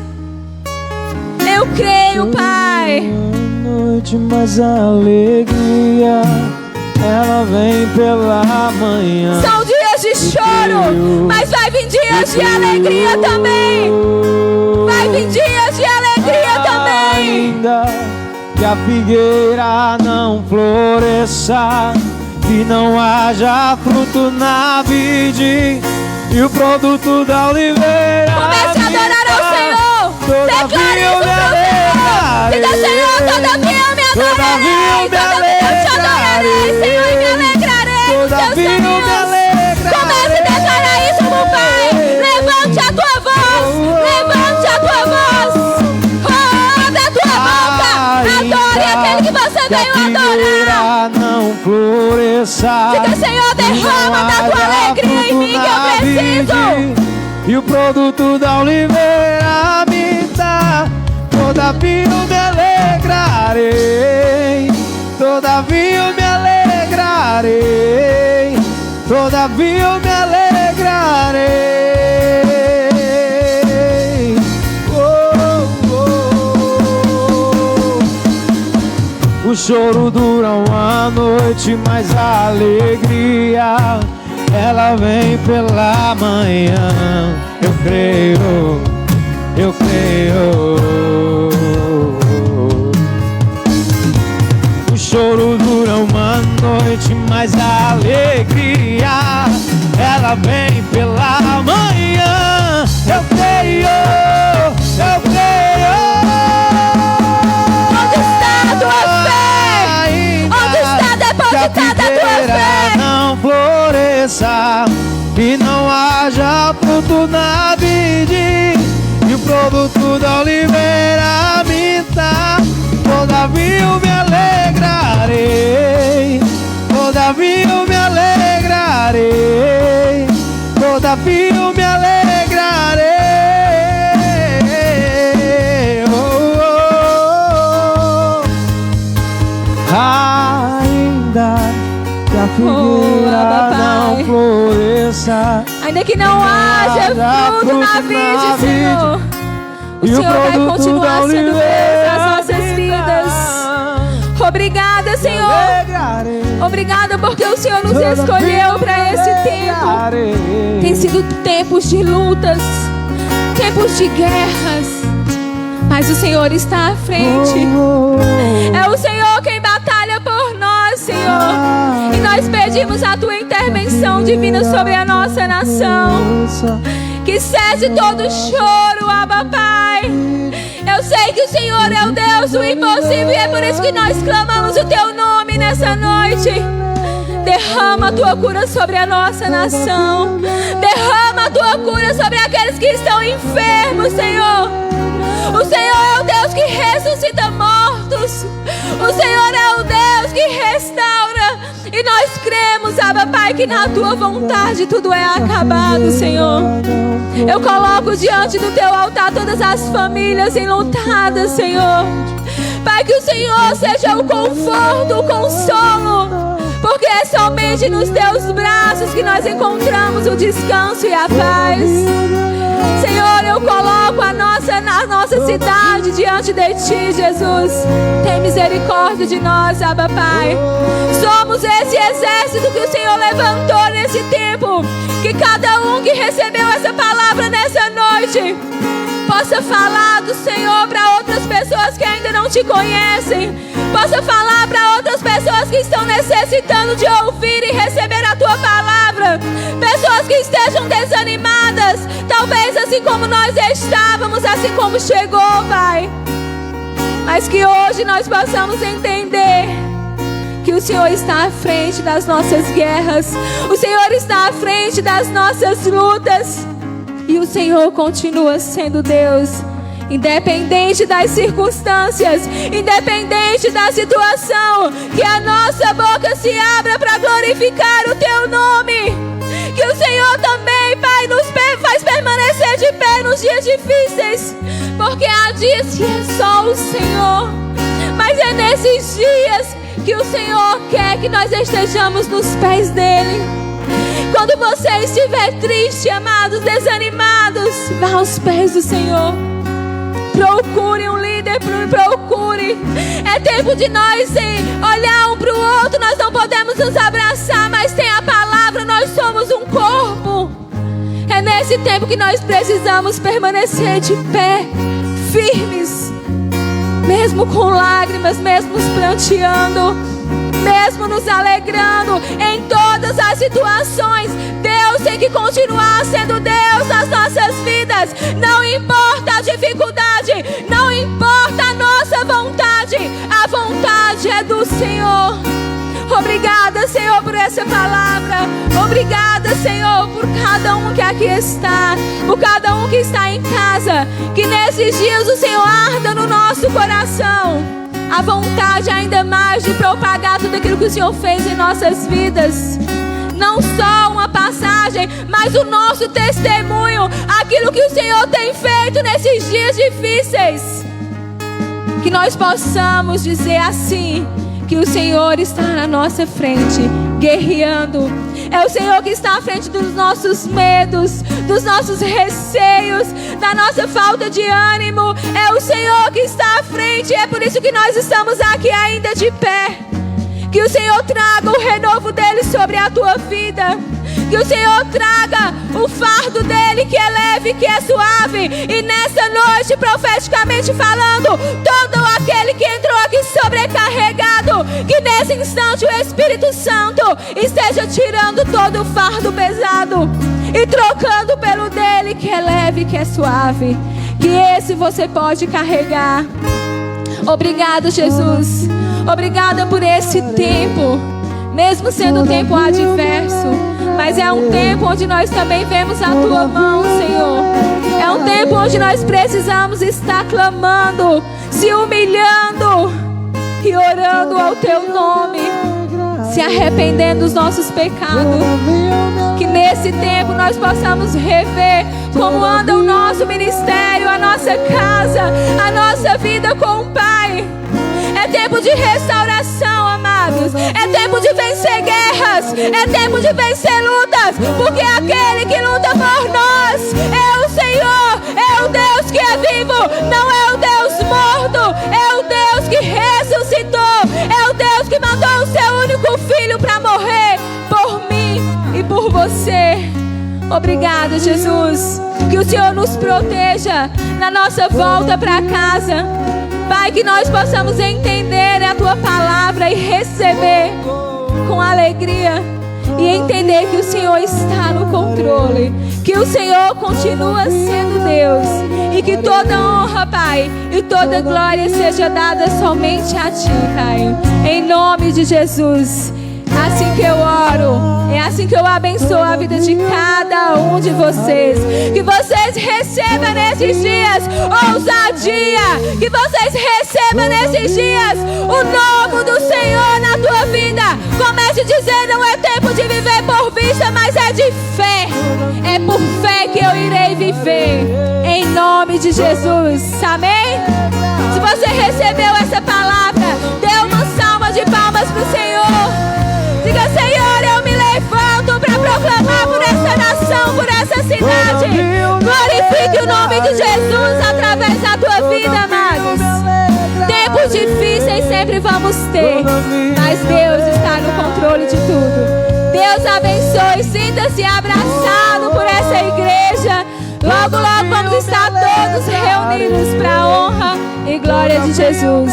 Eu creio, Pai. Noite, mas a alegria, ela vem pela manhã. São dias de choro, mas vai vir dias de alegria também. Vai vir dias de alegria também. Ainda que a figueira não floresça, que não haja fruto na vide, e o produto da oliveira. Comece a adorar ao Senhor. Declare isso pro Senhor. Diga: Senhor, todavia eu me adorarei. Todavia eu te adorarei, Senhor, e me alegrarei no teu Senhor. Comece a declarar isso pro Pai. Levante a tua voz. Levante a tua voz. Abre a tua boca. Adore aquele que você veio adorar. Não floresça. Diga: Senhor, derrama da tua alegria em mim, que eu preciso. E o produto da oliveira me dá. Todavia eu me alegrarei. Todavia eu me alegrarei. Todavia eu me alegrarei. O choro dura uma noite, mas a alegria, ela vem pela manhã. Eu creio, eu creio. O choro dura uma noite, mas a alegria, ela vem pela manhã. Eu creio, eu creio. Onde está a tua fé? Onde está depositada a tua fé? Não floresça e não haja fruto na vide, e o produto da oliveira minta. Todavia eu me alegrarei. Todavia eu me alegrarei. Todavia eu me alegrarei. Oh, oh, Ainda que não haja fruto na vide, Senhor, o Senhor vai continuar sendo Deus nas nossas vidas. Obrigada, Senhor. Obrigada porque o Senhor nos escolheu para esse tempo. Tem sido tempos de lutas, tempos de guerras, mas o Senhor está à frente. É o Senhor quem batalha por nós, Senhor. E nós pedimos a Tua intervenção divina sobre a nossa nação. Que cesse todo choro, Abba Pai. Eu sei que o Senhor é o Deus do impossível e é por isso que nós clamamos o Teu nome nessa noite. Derrama a Tua cura sobre a nossa nação. Derrama a Tua cura sobre aqueles que estão enfermos, Senhor. O Senhor é o Deus que ressuscita mortos. O Senhor é o Deus que restaura. E nós cremos, Abba Pai, que na Tua vontade tudo é acabado, Senhor. Eu coloco diante do Teu altar todas as famílias enlutadas, Senhor. Pai, que o Senhor seja o conforto, o consolo. Porque é somente nos Teus braços que nós encontramos o descanso e a paz. Senhor, eu coloco a nossa cidade diante de Ti, Jesus. Tem misericórdia de nós, Abba Pai. Somos esse exército que o Senhor levantou nesse tempo. Que cada um que recebeu essa palavra nessa noite possa falar do Senhor para outras pessoas que ainda não Te conhecem. Possa falar para outras pessoas que estão necessitando de ouvir e receber a Tua palavra. Pessoas que estejam desanimadas, talvez assim como nós estávamos, assim como chegou, Pai. Mas que hoje nós possamos entender que o Senhor está à frente das nossas guerras. O Senhor está à frente das nossas lutas. E o Senhor continua sendo Deus. Independente das circunstâncias, independente da situação, que a nossa boca se abra para glorificar o Teu nome. Que o Senhor também, Pai, nos faz permanecer de pé nos dias difíceis. Porque há dias que é só o Senhor. Mas é nesses dias que o Senhor quer que nós estejamos nos pés dEle. Quando você estiver triste, amados, desanimados, vá aos pés do Senhor. Procure um líder, procure. É tempo de nós olhar um para o outro. Nós não podemos nos abraçar, mas tem a palavra, nós somos um corpo. É nesse tempo que nós precisamos permanecer de pé, firmes. Mesmo com lágrimas, mesmo nos pranteando, mesmo nos alegrando em todas as situações. Deus tem que continuar sendo Deus nas nossas vidas. Não importa a dificuldade, não importa a nossa vontade, a vontade é do Senhor. Obrigada, Senhor, por essa palavra. Obrigada, Senhor, por cada um que aqui está, por cada um que está em casa. Que nesses dias o Senhor arda no nosso coração a vontade ainda mais de propagar tudo aquilo que o Senhor fez em nossas vidas. Não só uma passagem, mas o nosso testemunho, aquilo que o Senhor tem feito nesses dias difíceis. Que nós possamos dizer assim, que o Senhor está na nossa frente, guerreando. É o Senhor que está à frente dos nossos medos, dos nossos receios, da nossa falta de ânimo. É o Senhor que está à frente. É por isso que nós estamos aqui ainda de pé. Que o Senhor traga o renovo dEle sobre a tua vida. Que o Senhor traga o fardo dEle, que é leve, que é suave. E nessa noite, profeticamente falando, todo aquele que entrou aqui sobrecarregado, que nesse instante o Espírito Santo esteja tirando todo o fardo pesado e trocando pelo dEle, que é leve, que é suave. Que esse você pode carregar. Obrigado, Jesus. Obrigada por esse tempo, mesmo sendo um tempo adverso, mas é um tempo onde nós também vemos a Tua mão, Senhor. É um tempo onde nós precisamos estar clamando, se humilhando e orando ao Teu nome, se arrependendo dos nossos pecados. Que nesse tempo nós possamos rever como anda o nosso ministério, a nossa casa, a nossa vida com o Pai. É tempo de restauração, amados. É tempo de vencer guerras. É tempo de vencer lutas, porque aquele que luta por nós é o Senhor, é o Deus que é vivo, não é o Deus morto, é o Deus que ressuscitou, é o Deus que mandou o seu único filho para morrer por mim e por você. Obrigada, Jesus. Que o Senhor nos proteja na nossa volta para casa. Pai, que nós possamos entender a Tua palavra e receber com alegria. E entender que o Senhor está no controle. Que o Senhor continua sendo Deus. E que toda honra, Pai, e toda glória seja dada somente a Ti, Pai. Em nome de Jesus. É assim que eu oro, é assim que eu abençoo a vida de cada um de vocês. Que vocês recebam nesses dias ousadia. Que vocês recebam nesses dias o novo do Senhor na tua vida. Comece dizendo, não é tempo de viver por vista, mas é de fé. É por fé que eu irei viver. Em nome de Jesus, amém? Se você recebeu essa palavra, dê uma salva de palmas para o Senhor. Diga, Senhor, eu me levanto para proclamar por essa nação, por essa cidade. Glorifique o nome de Jesus através da tua vida, amados. Tempos difíceis sempre vamos ter, mas Deus está no controle de tudo. Deus abençoe, sinta-se abraçado por essa igreja. Logo, logo vamos estar todos reunidos para a honra e glória de Jesus.